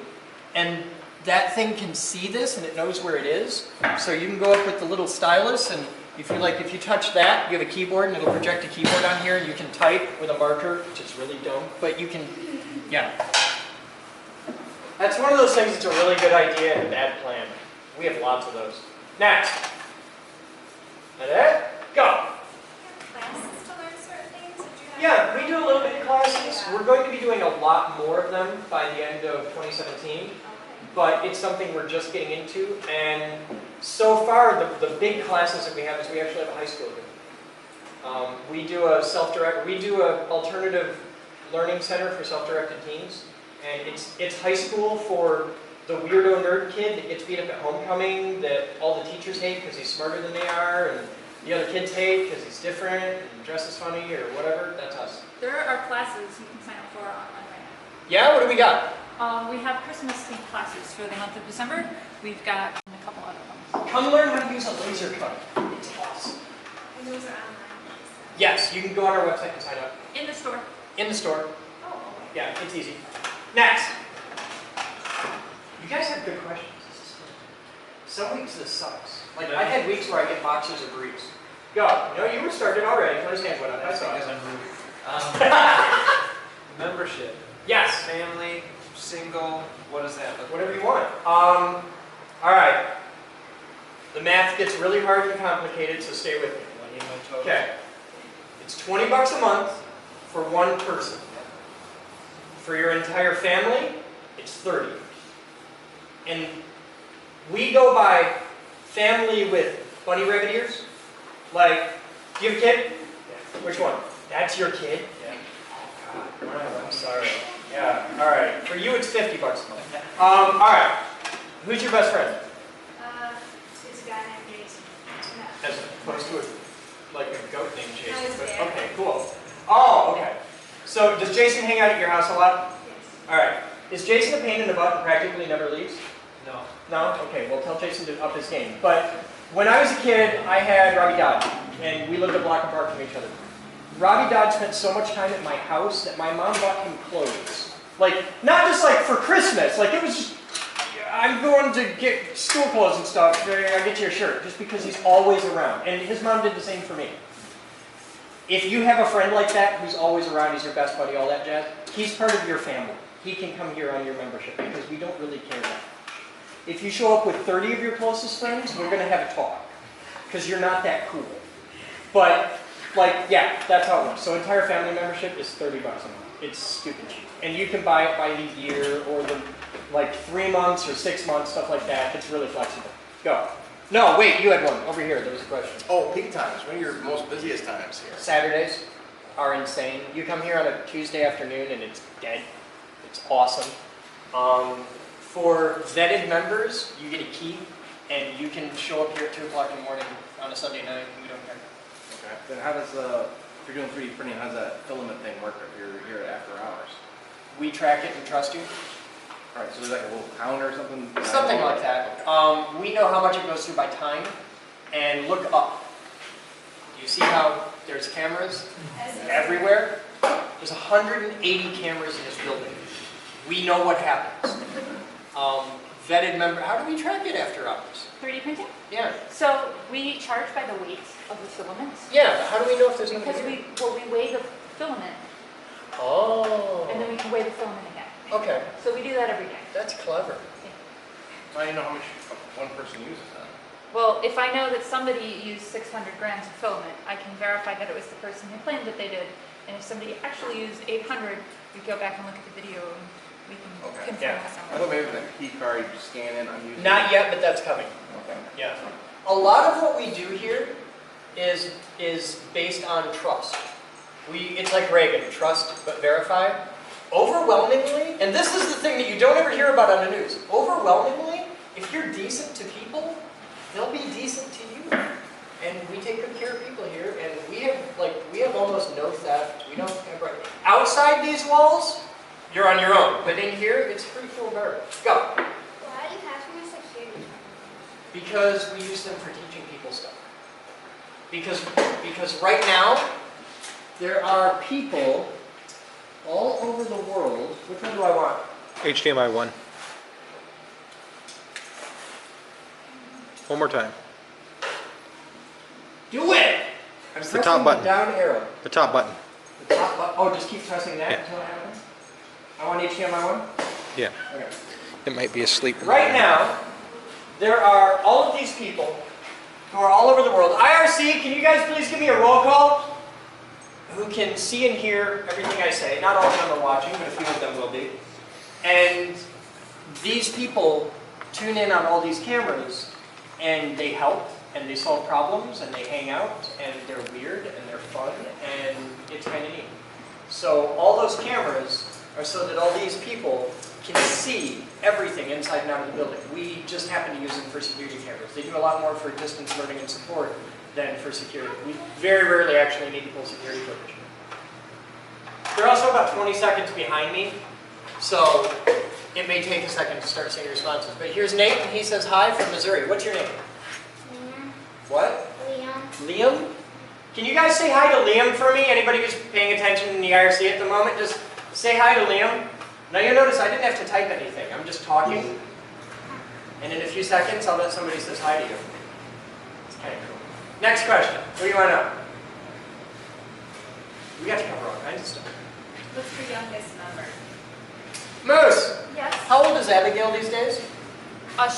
and that thing can see this and it knows where it is. So you can go up with the little stylus, and if you touch that, you have a keyboard and it'll project a keyboard on here, and you can type with a marker, which is really dumb, but you can, yeah. That's one of those things that's a really good idea and a bad plan. We have lots of those. Next. And that, go. Classes to learn certain things? Yeah, we do a little bit of classes. We're going to be doing a lot more of them by the end of 2017. But it's something we're just getting into, and so far the big classes that we have is we actually have a high school here. We do an alternative learning center for self-directed teens, and it's high school for the weirdo nerd kid that gets beat up at homecoming that all the teachers hate because he's smarter than they are, and the other kids hate because he's different and dresses funny or whatever. That's us. There are classes you can sign up for online right now. Yeah, what do we got? We have Christmas themed classes for the month of December. We've got a couple other ones. come learn how to use a laser cutter. It's awesome. And those are online. Yes, you can go on our website and sign up. In the store. In the store. Oh, okay. Yeah, it's easy. Next. You guys have good questions. This is fun. Some weeks this sucks. Like, I've had weeks where I get boxes of briefs. Go. No, you were started already. His hand went up. I saw it. Membership. Yes. Family, single, what does that look like? Whatever you want. All right. The math gets really hard and complicated, so stay with me. Okay. It's $20 a month for one person. For your entire family, it's $30. And we go by family with bunny rabbit ears. Like, do you have a kid? Yeah. Which one? That's your kid? Yeah. Oh, God. All right, I'm sorry. Yeah, all right. For you, it's $50 a month. All right. Who's your best friend? It's a guy named Jason. No. As opposed to like a goat named No, Jason. he's But, there. okay, cool. Oh, okay. So does Jason hang out at your house a lot? Yes. All right. Is Jason a pain in the butt and practically never leaves? No. No? Okay, well tell Jason to up his game. But when I was a kid, I had Robbie Dodd, and we lived a block apart from each other. Robbie Dodd spent so much time at my house that my mom bought him clothes. Like, not just like for Christmas, like it was just, I'm going to get school clothes and stuff, I get you a shirt, just because he's always around. And his mom did the same for me. If you have a friend like that who's always around, he's your best buddy, all that jazz, he's part of your family. He can come here on your membership because we don't really care that much. If you show up with 30 of your closest friends, we're going to have a talk because you're not that cool. But, like, yeah, that's how it works. So entire family membership is $30 a month. It's stupid cheap. And you can buy it by the year or the, like, 3 months or 6 months, stuff like that. It's really flexible. Go. No, wait, you had one. Over here, there was a question. Oh, peak times. When are your most busiest times here? Saturdays are insane. You come here on a Tuesday afternoon and it's dead. It's awesome. For vetted members, you get a key and you can show up here at 2 o'clock in the morning on a Sunday night and we don't care. Okay. Then how does if you're doing 3D printing, how does that filament thing work if you're here after hours? We track it and trust you. All right, so there's like a little counter or something? Something like that. We know how much it goes through by time and look up. You see how there's cameras everywhere? There's 180 cameras in this building. We know what happens. Vetted member, how do we track it after hours? 3D printing? Yeah. So we charge by the weight of the filaments. Yeah, but how do we know if there's Because nobody we weigh the filament Oh. and then we can weigh the filament again. Okay, So we do that every day. that's clever. I don't know how much one person uses then. Well, if I know that somebody used 600 grams of filament, I can verify that it was the person who claimed that they did. And if somebody actually used 800, we go back and look at the video and we can confirm Yeah. with I someone. thought maybe with a key card, you scan in, I'm using. Not yet, but that's coming. Okay. Yeah. A lot of what we do here is based on trust. It's like Reagan, trust but verify. Overwhelmingly, and this is the thing that you don't ever hear about on the news, overwhelmingly, if you're decent to people, they'll be decent to you. And we take good care of people here, and we have almost no theft. We don't have outside these walls, you're on your own. But in here, it's free for America. Go. Why do you pass me a security? Because we use them for teaching people stuff. Because right now, there are people all over the world. Which one do I want? HDMI 1. One more time. Do it! I'm It's pressing the top button. down arrow. The top button. The top button. Oh, just keep pressing that Yeah. until it happens? I want HDMI 1? Yeah. Okay. It might be asleep. Right now, there are all of these people who are all over the world. IRC, can you guys please give me a roll call? Who can see and hear everything I say. Not all of them are watching, but a few of them will be. And these people tune in on all these cameras, and they help, and they solve problems, and they hang out, and they're weird, and they're fun, and it's kind of neat. So all those cameras are so that all these people can see everything inside and out of the building. We just happen to use them for security cameras. They do a lot more for distance learning and support than for security. We very rarely actually need to pull security footage. They're also about 20 seconds behind me, so it may take a second to start seeing responses. But here's Nate, and he says hi from Missouri. What's your name? What? Liam. Liam? Can you guys say hi to Liam for me? Anybody who's paying attention in the IRC at the moment, just say hi to Liam. Now you'll notice I didn't have to type anything. I'm just talking. And in a few seconds, I'll bet somebody says hi to you. It's kind of cool. Next question. What do you want to know? We got to cover all kinds of stuff. What's your youngest member? Moose! Yes. How old is Abigail these days?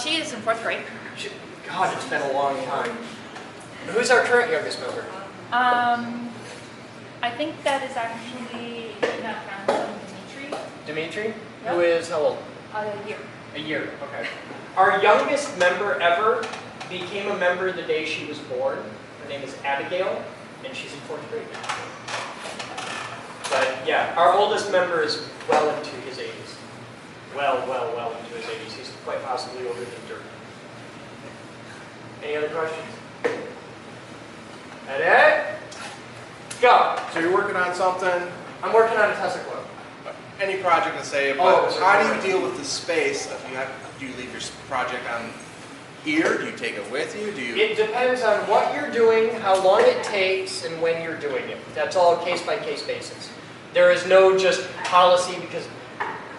She is in 4th grade. God, it's been a long time. Who's our current youngest member? I think that is actually not grandson Dimitri. Dimitri? Yep. Who is how old? A year. A year, okay. Our youngest member ever became a member the day she was born. Her name is Abigail, and she's in 4th grade now. But yeah, our oldest member is well into his 80s. Well into his 80s. He's quite possibly older than Dirk. Any other questions? That it? Go. So you're working on something, I'm working on a Tesla quote. any project, let's say, but Oh, so how do sorry. you deal with the space? Do you leave your project on here? Do you take it with you? Do you? It depends on what you're doing, how long it takes, and when you're doing it. That's all case-by-case basis. There is no just policy, because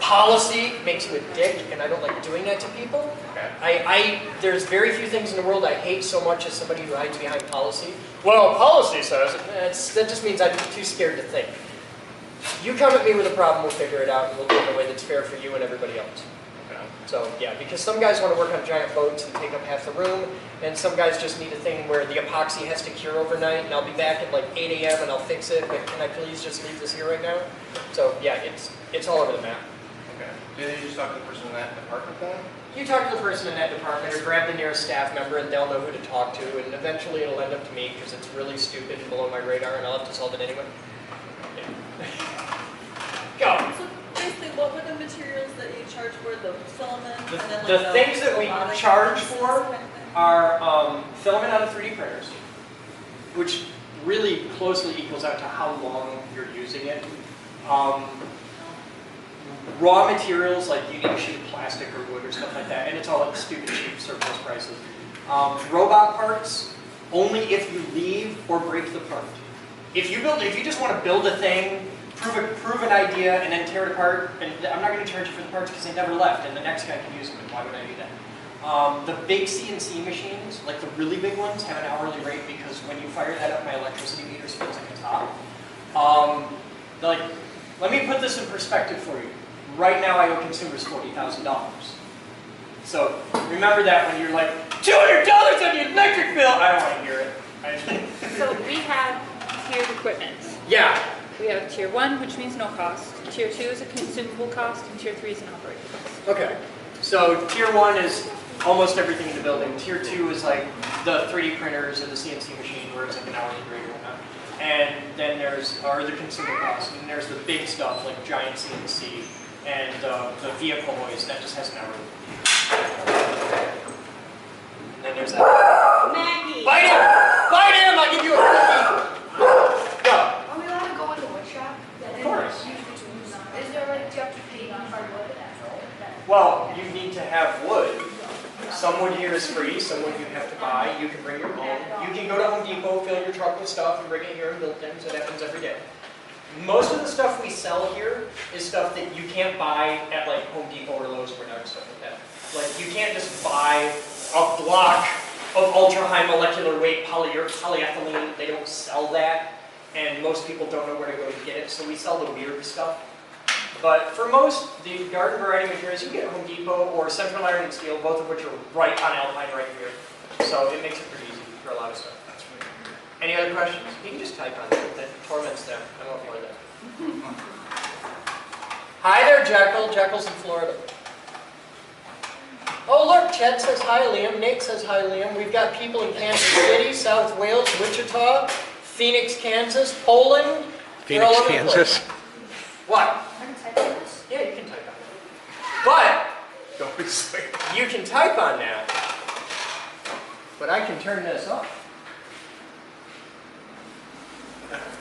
policy makes you a dick, and I don't like doing that to people. Okay. There's very few things in the world I hate so much as somebody who hides behind policy. Well, policy says, that just means I'm too scared to think. You come at me with a problem, we'll figure it out, and we'll do it in a way that's fair for you and everybody else. Okay. So yeah, because some guys want to work on giant boats and take up half the room, and some guys just need a thing where the epoxy has to cure overnight, and I'll be back at like 8 a.m. and I'll fix it, but can I please just leave this here right now? So yeah, it's all over the map. Okay. Do you just talk to the person in that department then? You talk to the person in that department or grab the nearest staff member and they'll know who to talk to, and eventually it'll end up to me because it's really stupid and below my radar and I'll have to solve it anyway. Yeah. Go. So basically, what were the materials that you charge for? The filament and then like The things that we robotic charge pieces for kind of thing? are filament on the 3D printers, which really closely equals out to how long you're using it. Raw materials, like you need a sheet of plastic or wood or stuff like that, and it's all at stupid cheap surplus prices. Robot parts, only if you leave or break the part. If you just want to build a thing, prove an idea, and then tear it apart, and I'm not going to charge you for the parts because they never left, and the next guy can use them, and why would I do that? The big CNC machines, like the really big ones, have an hourly rate because when you fire that up, my electricity meter spins like a top. They're like, let me put this in perspective for you. Right now, I owe consumers $40,000. So remember that when you're like, $200 on your electric bill. I don't want to hear it. So we have tiered equipment. Yeah. We have tier 1, which means no cost. Tier 2 is a consumable cost, and tier 3 is an operating cost. Okay. So tier 1 is almost everything in the building. Tier 2 is like the 3D printers or the CNC machine where it's like an hourly rate or whatnot. And then there's the consumable costs. And there's the big stuff like giant CNC and the vehicle noise that just has an hourly rate. And then there's that. Maggie! Bite him! Bite him! I'll give you a cookie! Go. Are we allowed to go in the wood shop? Of course. Is there like, do you have to pay for wood? Well, you need to have wood. Some wood here is free, some wood you have to buy. You can bring your own. You can go to Home Depot, fill your truck with stuff, and bring it here and build things. It happens every day. Most of the stuff we sell here is stuff that you can't buy at like Home Depot or Lowe's or whatever, stuff like that. Like you can't just buy a block of ultra-high molecular weight polyethylene. They don't sell that, and most people don't know where to go to get it, so we sell the weird stuff. But for most, the garden variety materials, you can get at Home Depot or Central Iron and Steel, both of which are right on Alpine right here. So it makes it pretty easy for a lot of stuff. Any other questions? You can just type on that. That torments them. I don't want that. Hi there, Jekyll. Jekyll's in Florida. Oh, look, Chet says hi, Liam. Nate says hi, Liam. We've got people in Kansas City, South Wales, Wichita, Phoenix, Kansas, Poland. They're all over the place. What? I can type on this? Yeah, you can type on that. But Don't be sweet. you can type on that. But I can turn this off.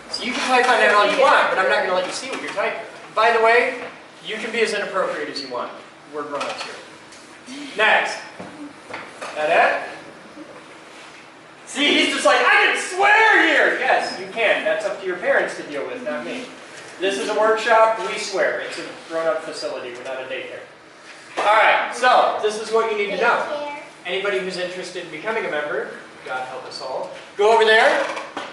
So you can type on that all you want, but I'm not going to let you see what you're typing. By the way, you can be as inappropriate as you want. We're grown-ups here. Next. That it? just like, I can swear here! Yes, you can. That's up to your parents to deal with, not me. This is a workshop, we swear. It's a grown-up facility, we're not a daycare. Alright, so, this is what you need to know. Anybody who's interested in becoming a member, God help us all, go over there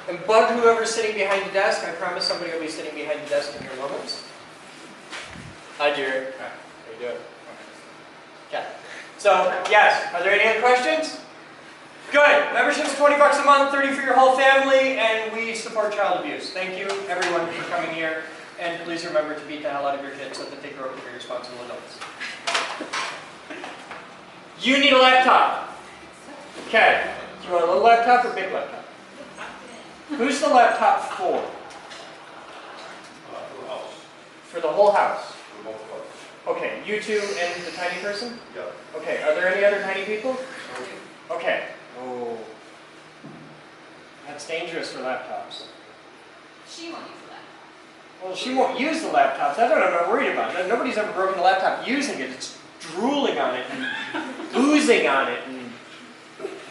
and bug whoever's sitting behind the desk. I promise somebody will be sitting behind the desk in your moments. Hi, Jared. How you doing? Okay. So, yes, are there any other questions? Good. Membership's $20 a month, $30 for your whole family, and we support child abuse. Thank you, everyone, for coming here. And please remember to beat the hell out of your kids so that they grow up to be responsible adults. You need a laptop. Okay. Do you want a little laptop or big laptop? Who's the laptop for? For the whole house. Okay, you two and the tiny person? Yeah. Okay, are there any other tiny people? Okay. Oh. That's dangerous for laptops. She won't use the laptop. Well, she won't use the laptops. That's what I'm not worried about. Nobody's ever broken a laptop using it. It's drooling on it and oozing on it. And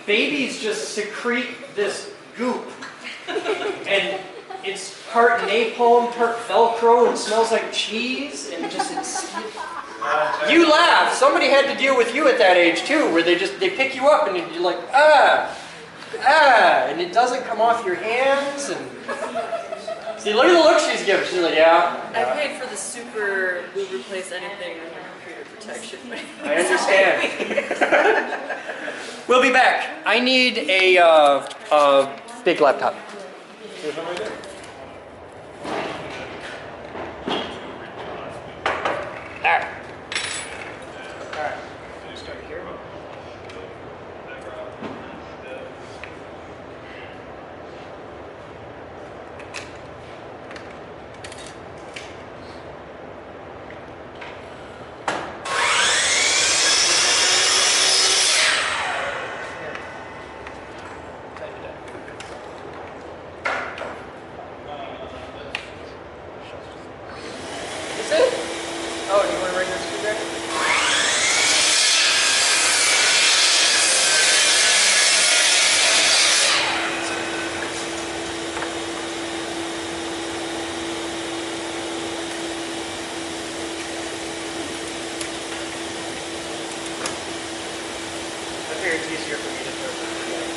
babies just secrete this goop. And it's part napalm, part Velcro, and smells like cheese, and just it's... You laugh. Somebody had to deal with you at that age too, where they pick you up and you're like, and it doesn't come off your hands. And see, look at the look she's giving. She's like, yeah. I paid for the super lube replace anything on your computer protection. I understand. We'll be back. I need a big laptop. There's one right there. Alright. Alright. Start here. Is it? Oh, do you want a regular screwdriver? I figure it's easier for me to throw it together.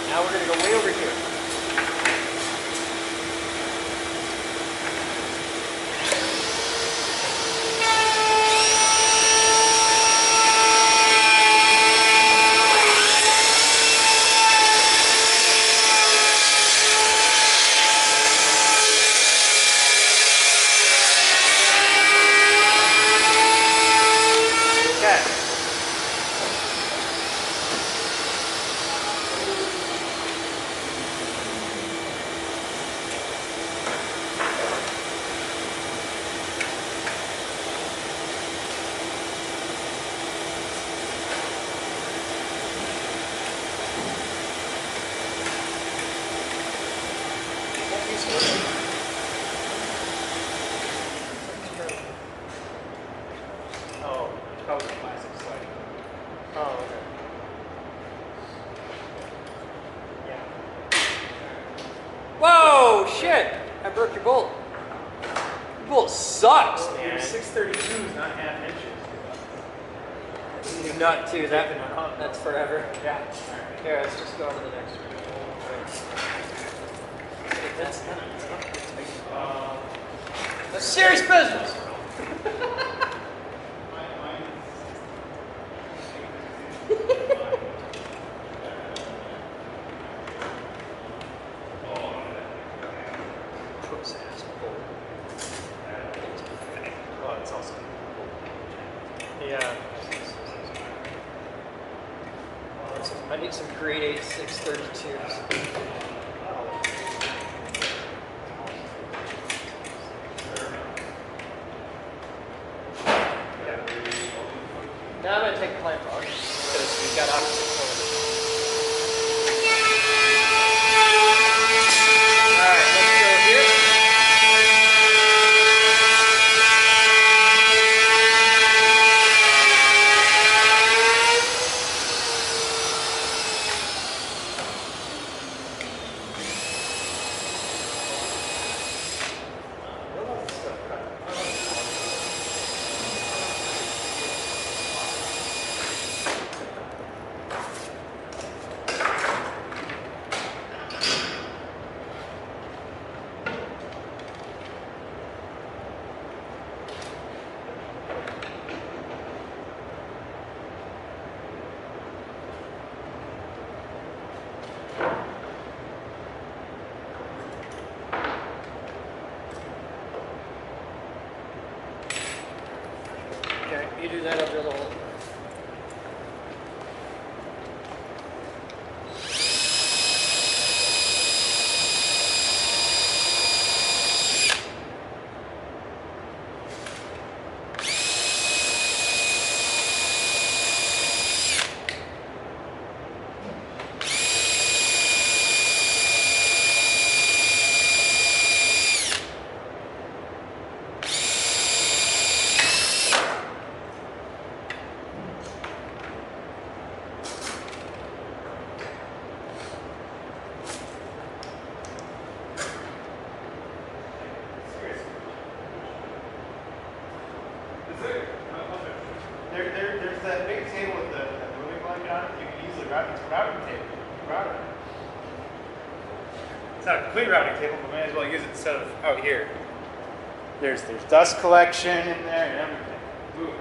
Now we're going to go way over here. Okay. Oh, that was a classic slide. Oh, okay. Yeah. Whoa, shit! I broke your bolt. Your bolt sucks, man. 632 is not half inches. Do not do that. That's forever. Yeah. Here, let's just go on to the next one. That's That's serious business. Oh, it's also. Yeah. I need some grade 8 632s. Now I'm going to take the clamp off because we've got opposite corners. Alright, let's go here. Alright, you do that, I'll drill the hole. There's that big table with the moving blanket on it. You can use the routing table. Router. It's not a complete routing table, but may as well use it instead of out here. There's dust collection in there and everything. Ooh.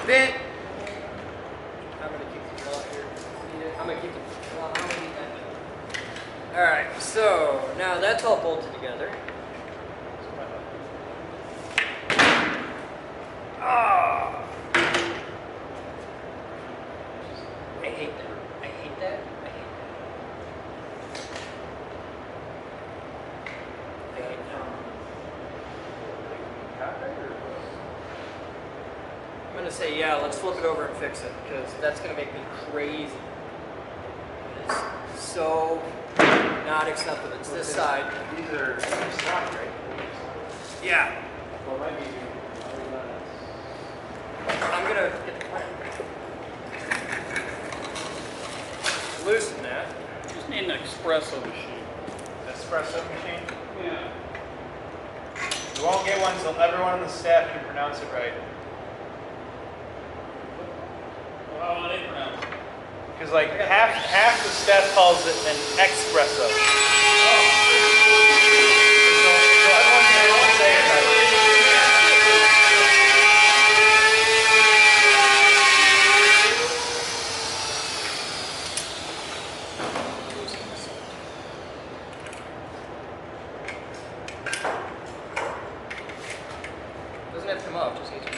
Bit. I'm gonna keep the ball here. I'm gonna keep the ball. I'm gonna keep that. All right. So now that's all bolted together. Ah. I hate that. I hate that. I hate that. I hate that. I'm gonna say, yeah, let's flip it over and fix it, because that's gonna make me crazy. It's so not acceptable. It's this side. These are stock, right? Yeah. Well, might be. I'm gonna get the clamp. Loosen that. Just need an espresso machine. Espresso machine. Yeah. You won't get one until everyone on the staff can pronounce it right. Well, it ain't pronounced. Because like half the staff calls it an espresso. So everyone can say it right. Doesn't have to come off, just needs to be.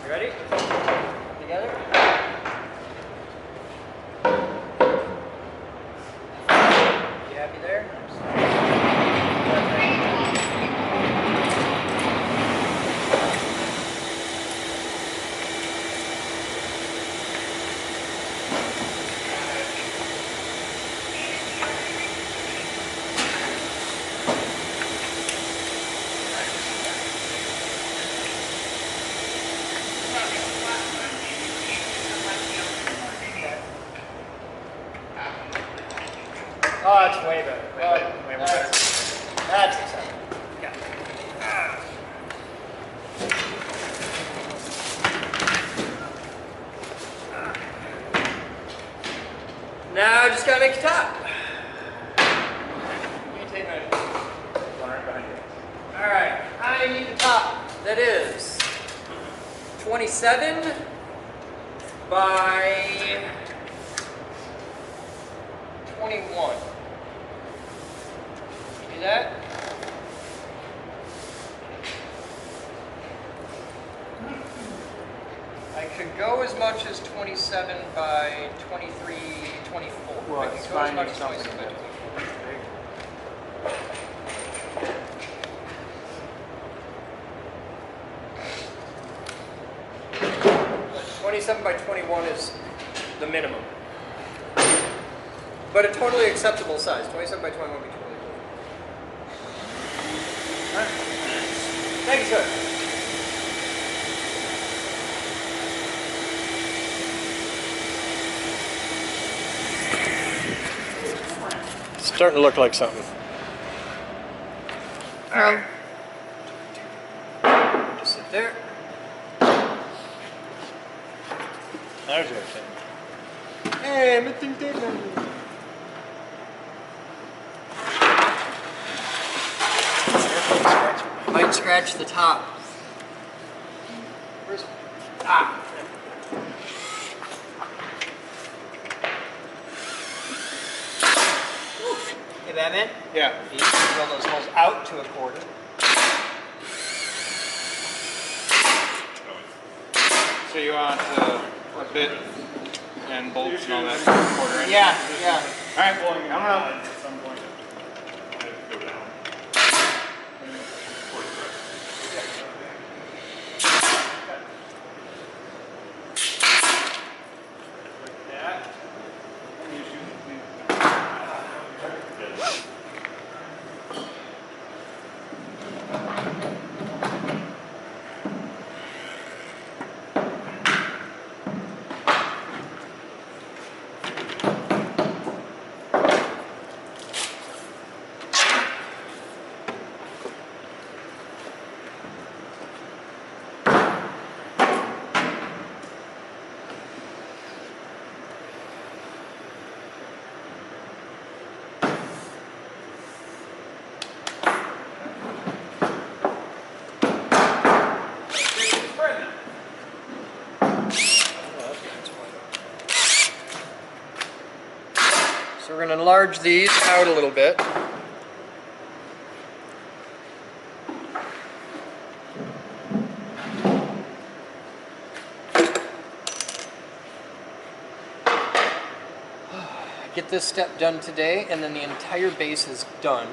You ready? Together? You happy there? Oh, it's way better. Way more better. That's acceptable. Yeah. Now I just gotta make the top. You take my one right behind you. All right, I need the top. That is 27 by 21. See that? I could go as much as 27 by 23, 24. Well, I it's could go as finding much as something 27 by that's 27 by 21 is the minimum. But a totally acceptable size. 27 by 21 would be totally cool. Alright. Thank you, sir. Starting to look like something. Well, there. There's your thing. Hey, Mr. Dillon. Might scratch the top. Where's Hey, Batman? Yeah. You can drill those holes out to a quarter. So you want a bit and bolts and all that quarter inch? Yeah, yeah. All right, well, I'm out. So we're going to enlarge these out a little bit. Get this step done today, and then the entire base is done.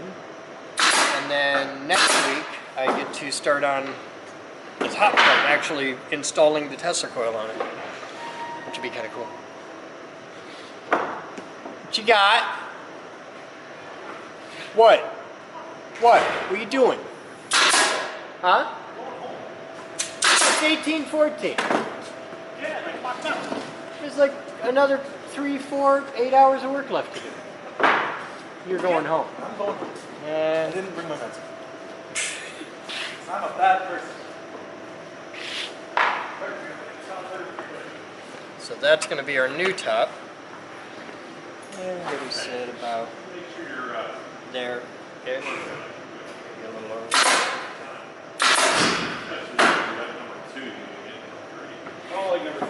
And then next week, I get to start on the top part, actually installing the Tesla coil on it, which would be kind of cool. What you got? What? What? What are you doing? Huh? It's 18:14. Yeah, like fucked up. There's like another 3, 4, 8 hours of work left to do. You're going home. I'm going home. I Yeah. didn't bring my meds. I'm a bad person. So that's going to be our new top. And what we said about there. Okay. Get a little over. Oh, like number 3.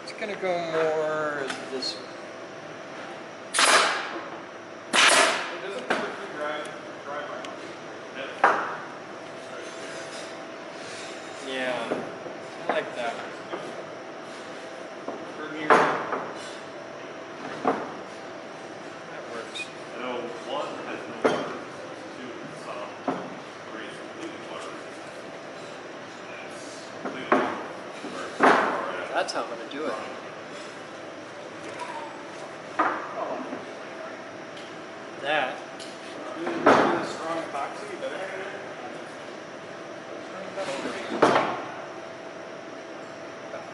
It's going to go more this way. It doesn't quickly dry my mouth. Yeah. I like that. For here. That works. I know one has no water, two has some, three is completely water resistant. That's how I'm going to do it. That. Really strong epoxy, but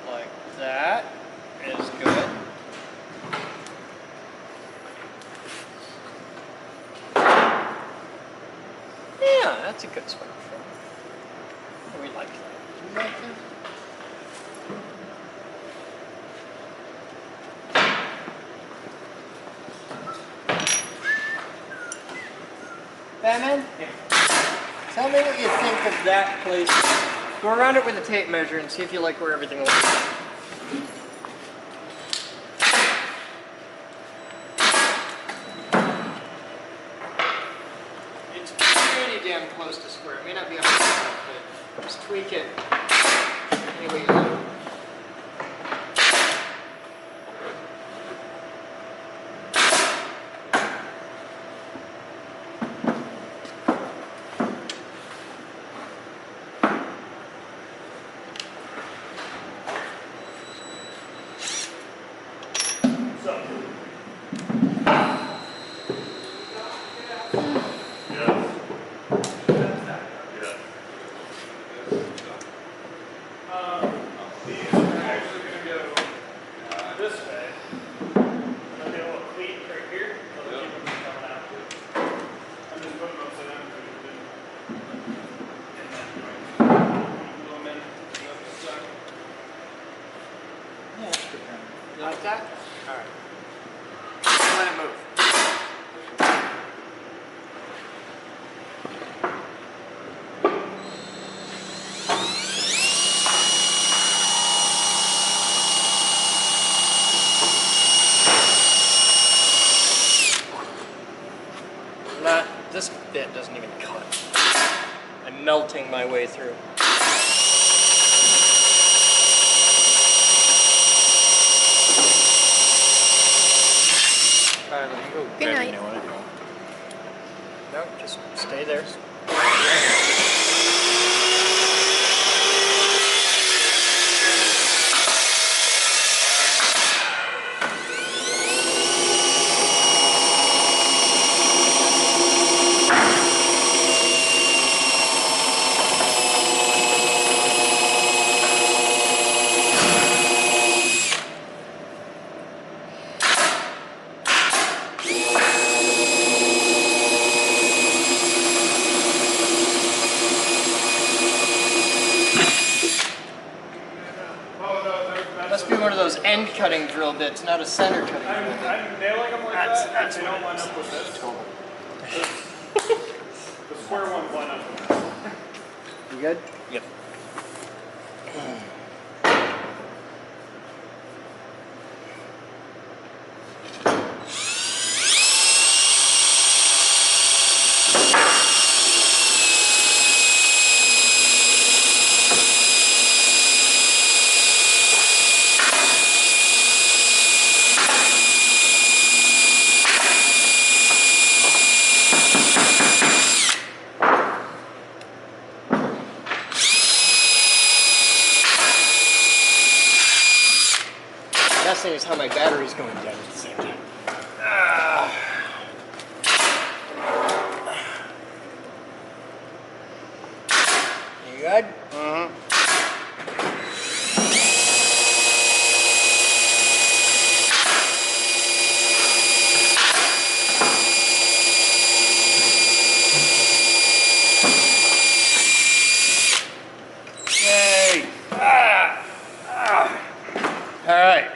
Like that is good. Yeah, that's a good spot for it. We like that. You like that? Batman? Tell me what you think of that place. Go around it with a tape measure and see if you like where everything looks. It's pretty damn close to square. It may not be 100%, but just tweak it any way you like. Alright. Let it move. This bit doesn't even cut. I'm melting my way through. Alright, let me go. Good night. No, just stay there. Must be one of those end cutting drill bits, not a center cutting drill bit. I'm nailing them like That's they what don't it line is. up with this. The square ones line up with this. You good? Yep. Best thing is how my battery's going down at the same time. You good? Yay! All right.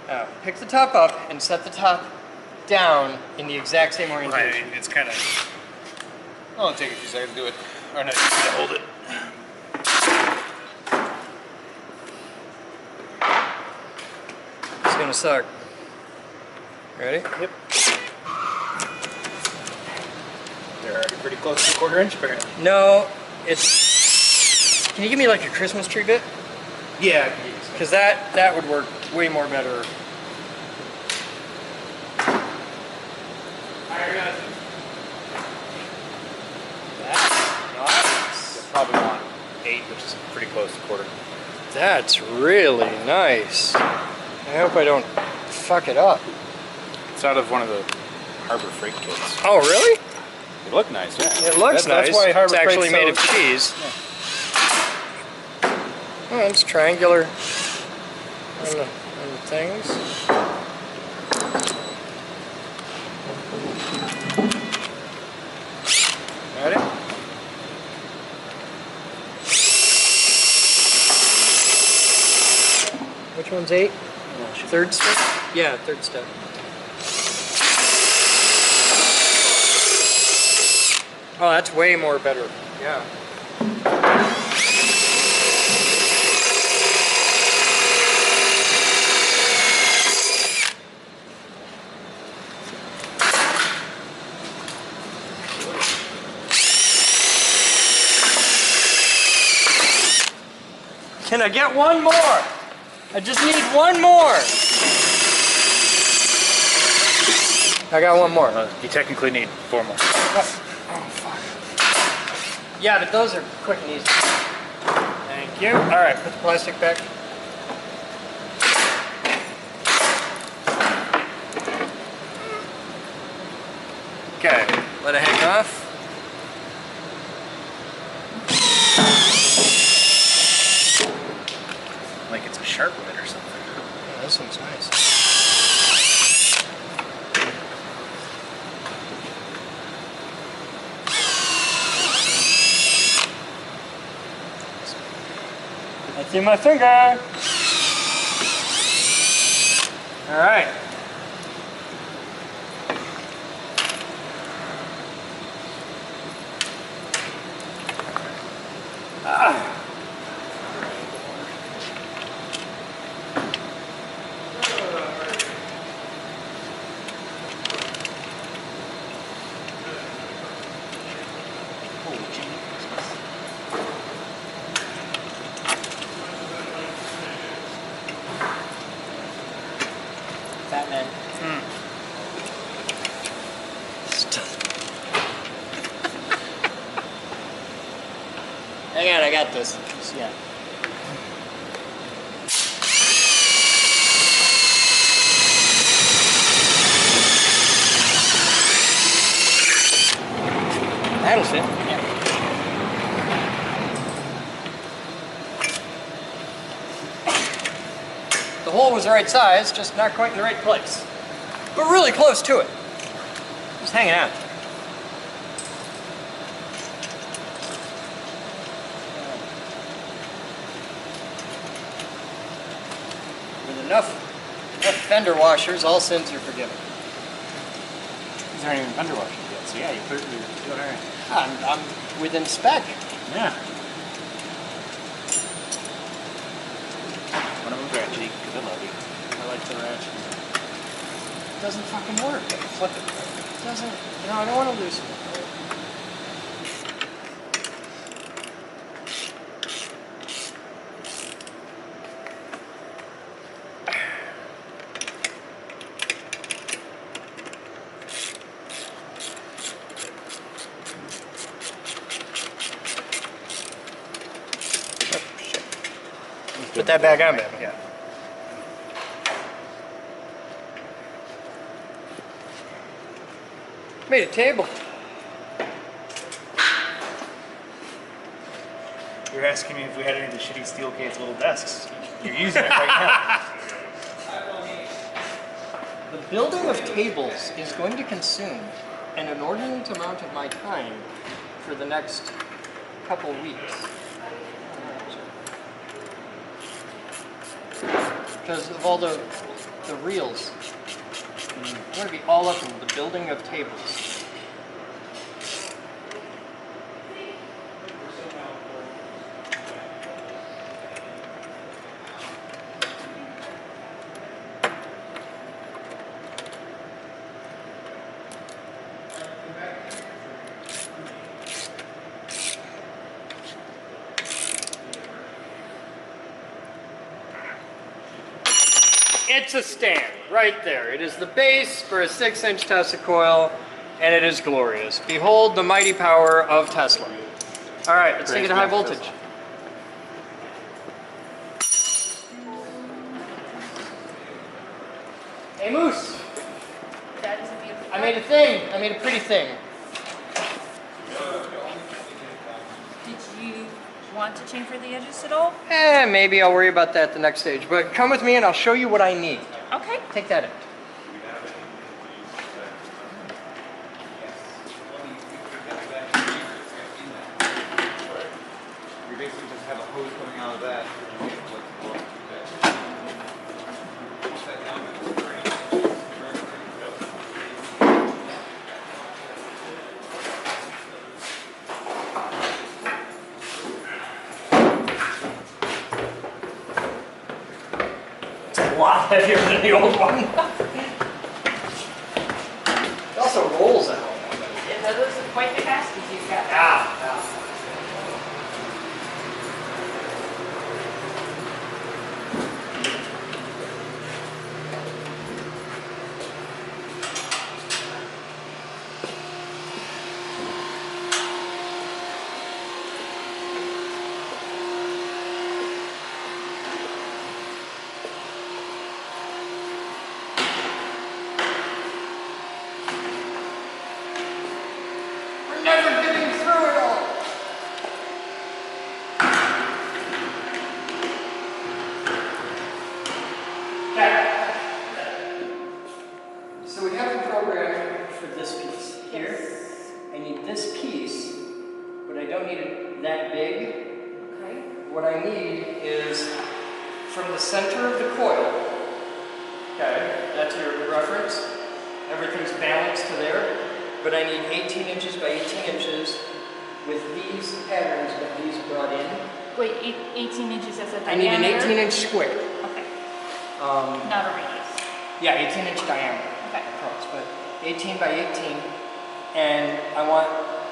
Now, pick the top up and set the top down in the exact same orientation. It's kind of. Oh, it'll take a few seconds to do it. Or no, you need to hold it. It's gonna suck. Ready? Yep. They're already pretty close to a 1/4 inch, apparently. No, it's. Can you give me like a Christmas tree bit? Yeah, I can get you some. Because that would work way more better. You'll probably want 8, which is pretty close to 1/4. That's really nice. I hope I don't fuck it up. It's out of one of the Harbor Freight kits. Oh, really? They look nice, yeah. It looks nice. That's why Harbor It's actually Freight made of sells- cheese. Oh, it's triangular on the things. Got it? Which one's 8? Third step? Yeah, third step. Oh, that's way more better. Yeah. Can I get one more? I just need one more. I got one more. You technically need 4 more. Oh, fuck. Yeah, but those are quick and easy. Thank you. All right, put the plastic back. Okay, let it hang off. Like it's a sharp lid or something. Yeah, this one's nice. See my finger. All right. Fat man. Hang on, I got this. Yeah. That'll fit. Yeah. The hole was the right size, just not quite in the right place. But really close to it. Just hanging out. With enough fender washers, all sins are forgiven. These aren't even fender washers yet, so yeah, you're doing all right. I'm within spec. Yeah. One of them's ratchet, because I love you. I like the ratchet. It doesn't fucking work. Flip it. It doesn't, you know, I don't want to lose it. Put that back on, baby. Yeah. Made a table. You're asking me if we had any of the shitty steel case little desks. You're using it right now. The building of tables is going to consume an inordinate amount of my time for the next couple weeks. Because of all the reels. I'm going to be all up in the building of tables. It's a stand, right there. It is the base for a 6-inch Tesla coil, and it is glorious. Behold the mighty power of Tesla. All right, let's take it to high voltage. Hey, Moose. That is a beautiful. I made a thing. I made a pretty thing. Did you want to chamfer the edges at all? Maybe I'll worry about that the next stage. But come with me and I'll show you what I need. Okay. Take that in. You basically just have a hose coming out of that. A lot heavier than the old one. It also rolls out. Yeah, those are quite the casters you've got. Yeah. We're never getting through it all. from the center of the coil, okay, that's your reference, everything's balanced to there, but I need 18 inches by 18 inches with these patterns that these brought in. Wait, 18 inches as a diameter? I need an 18-inch square. Okay. Um, Not a radius. Yeah, 18-inch diameter. Okay. Across, but 18 by 18, and I want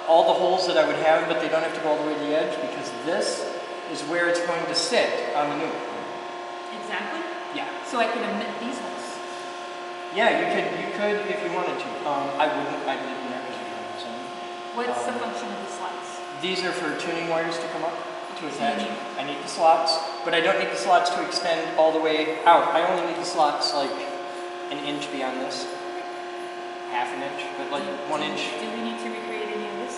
all the holes that I would have, but they don't have to go all the way to the edge because this is where it's going to sit on the new one. Exactly? Yeah. So I can omit these holes. Yeah, you could if you wanted to. I wouldn't. I didn't never use them. What's the function of the slots? These are for tuning wires to come up to So attach. you need- I need the slots, but I don't need the slots to extend all the way out. I only need the slots like an inch beyond this, half an inch, but like 1 inch. Do we need to recreate any of this?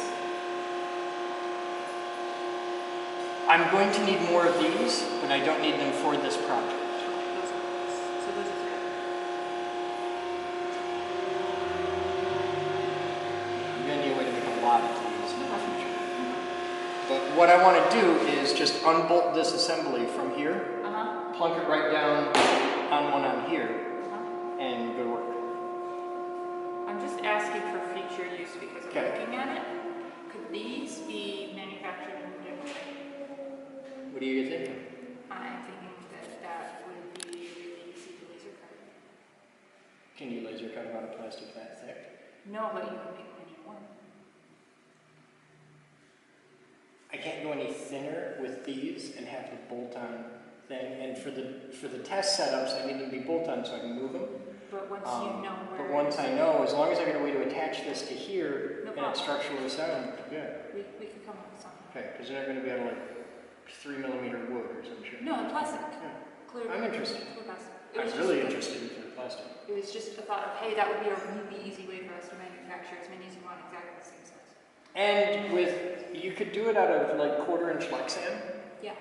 I'm going to need more of these, but I don't need them for this project. Those are holes. So those are 3. I'm going to need a way to make a lot of these in the future. But what I want to do is just unbolt this assembly from here, Uh-huh. plunk it right down on one on here, Uh-huh. and go to work. I'm just asking for future use because I'm Okay. looking at it. Could these be manufactured in a different way? What do you think? I'm thinking that would be really easy to laser cut. Can you laser cut them out of plastic that thick? No, but you can make many more. I can't go any thinner with these and have the bolt-on thing. And for the test setups, I need them to be bolt-on so I can move them. But once you know where. But once I know, as long as I get a way to attach this to here No and it's problem. structurally sound, good. We can come up with something. Okay, because they're not going to be out of like 3mm wood or some shit. No, plastic. Yeah. Clear. I'm interested. Clear plastic. It I'm was really just- interested in clear plastic. It was just a thought of, hey, that would be a really easy way for us to manufacture as many as you want, exactly the same size. And you could do it out of like 1/4 inch Lexan Yeah.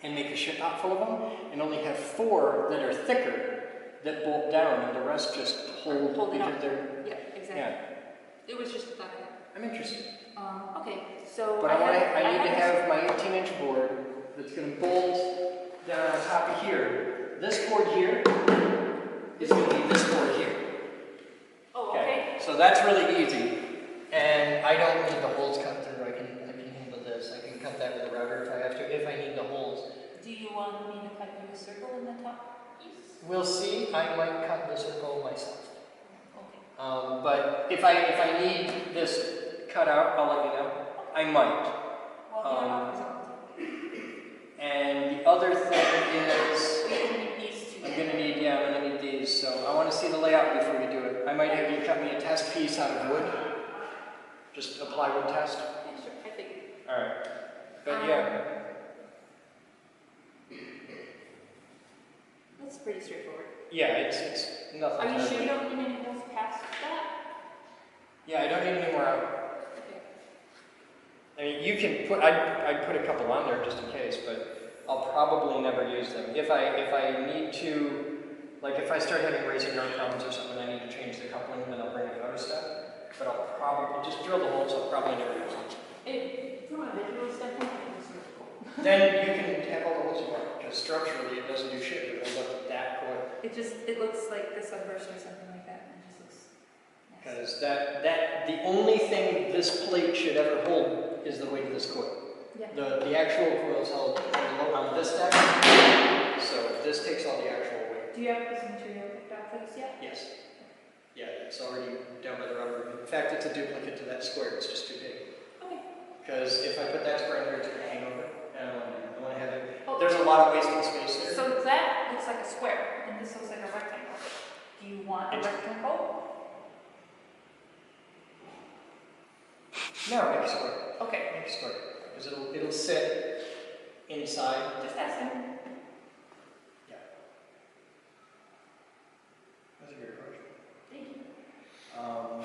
and make a shit pot full of them and only have 4 that are thicker that bolt down and the rest just hold Hold it because up. they're, Yeah, exactly. yeah, It was just a thought I had. I'm interested. Okay, so. But I need to this- have my 18-inch board that's going to bolt down on top of here. This board here is going to be this board here. Oh, okay. So that's really easy. And I don't need the holes cut through. I can handle this. I can cut that with a router if I have to, if I need the holes. Do you want me to cut you a circle in the top piece? We'll see. I might cut the circle myself. Okay. But if I need this cut out, I'll let you know. I might. Well, And the other thing is, we can need these two. I'm gonna need these. So I want to see the layout before we do it. I might have you cut me a test piece out of wood. Just a plywood test. Yeah, sure. I figured. All right. But yeah. That's pretty straightforward. Yeah, it's nothing. Are you terrible. sure you don't need any holes past that? Yeah, I don't need any more out. Okay. I mean, you can put, I'd put a couple on there just in case, but I'll probably never use them. If I need to, like if I start having razor yard problems or something, I need to change the coupling, then I'll bring another step. But I'll probably, just drill the holes, I'll probably never use them. From a visual standpoint, it was really cool. Then you can have all the holes you want, because structurally it doesn't do shit, it goes up to that coil. It looks like the sunburst or something like that, and it just looks nice. Because the only thing this plate should ever hold is the weight of this coil. Yeah. The actual coil is held on this deck, so this takes all the actual weight. Do you have this material picked out for this yet? Yes. Yeah, it's already down by the rubber. In fact, it's a duplicate to that square, it's just too big. Okay. Because if I put that square in here, it's going to hang over. And I want to have it. Oh. There's a lot of wasting space there. So that looks like a square, and this looks like a rectangle. Do you want a rectangle? No, make a square. Okay. Make a square. Because it'll sit inside. Just asking. Yeah. That's a good question. Thank you.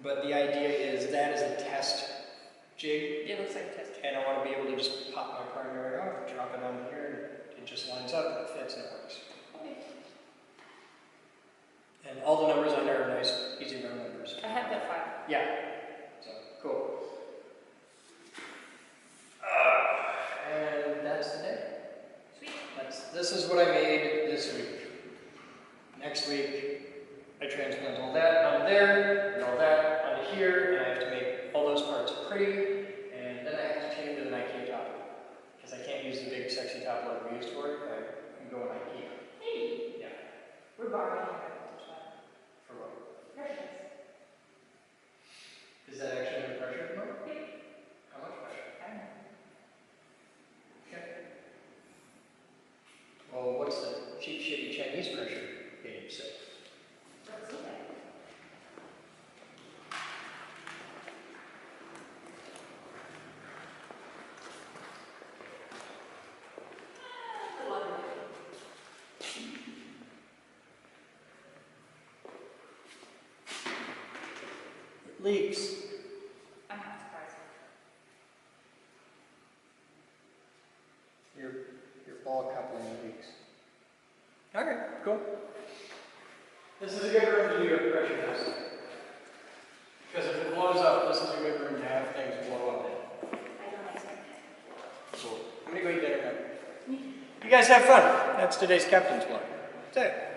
But the idea is that is a test jig, It looks like a test. and I want to be able to just pop my primary off, drop it on here, and it just lines up, it fits, and it works. Okay. And all the numbers on there are nice, easy round numbers. I have that file. Yeah. So, cool. And that's the day. Sweet. That's this is what I made this week. Next week, I transplant all that onto there, and all that onto here, and I have to make all those parts pretty, and then I have to change to an IKEA top. Because I can't use the big sexy top like we used for it, I can go on IKEA. Hey, Yeah. we're borrowing For what? precious. Is that actually under pressure tomorrow? Yep. How much pressure? I don't know. Okay. Well, what's the cheap, shitty Chinese pressure being said? Let's see that. Leaks. I'm not surprised. Your ball coupling leaks. Alright, cool. This is a good room to do a pressure test. Because if it blows up, this is a good room to have things blow up in. I don't expect it. Cool. I'm gonna go eat dinner now. You guys have fun. That's today's captain's vlog. That's it.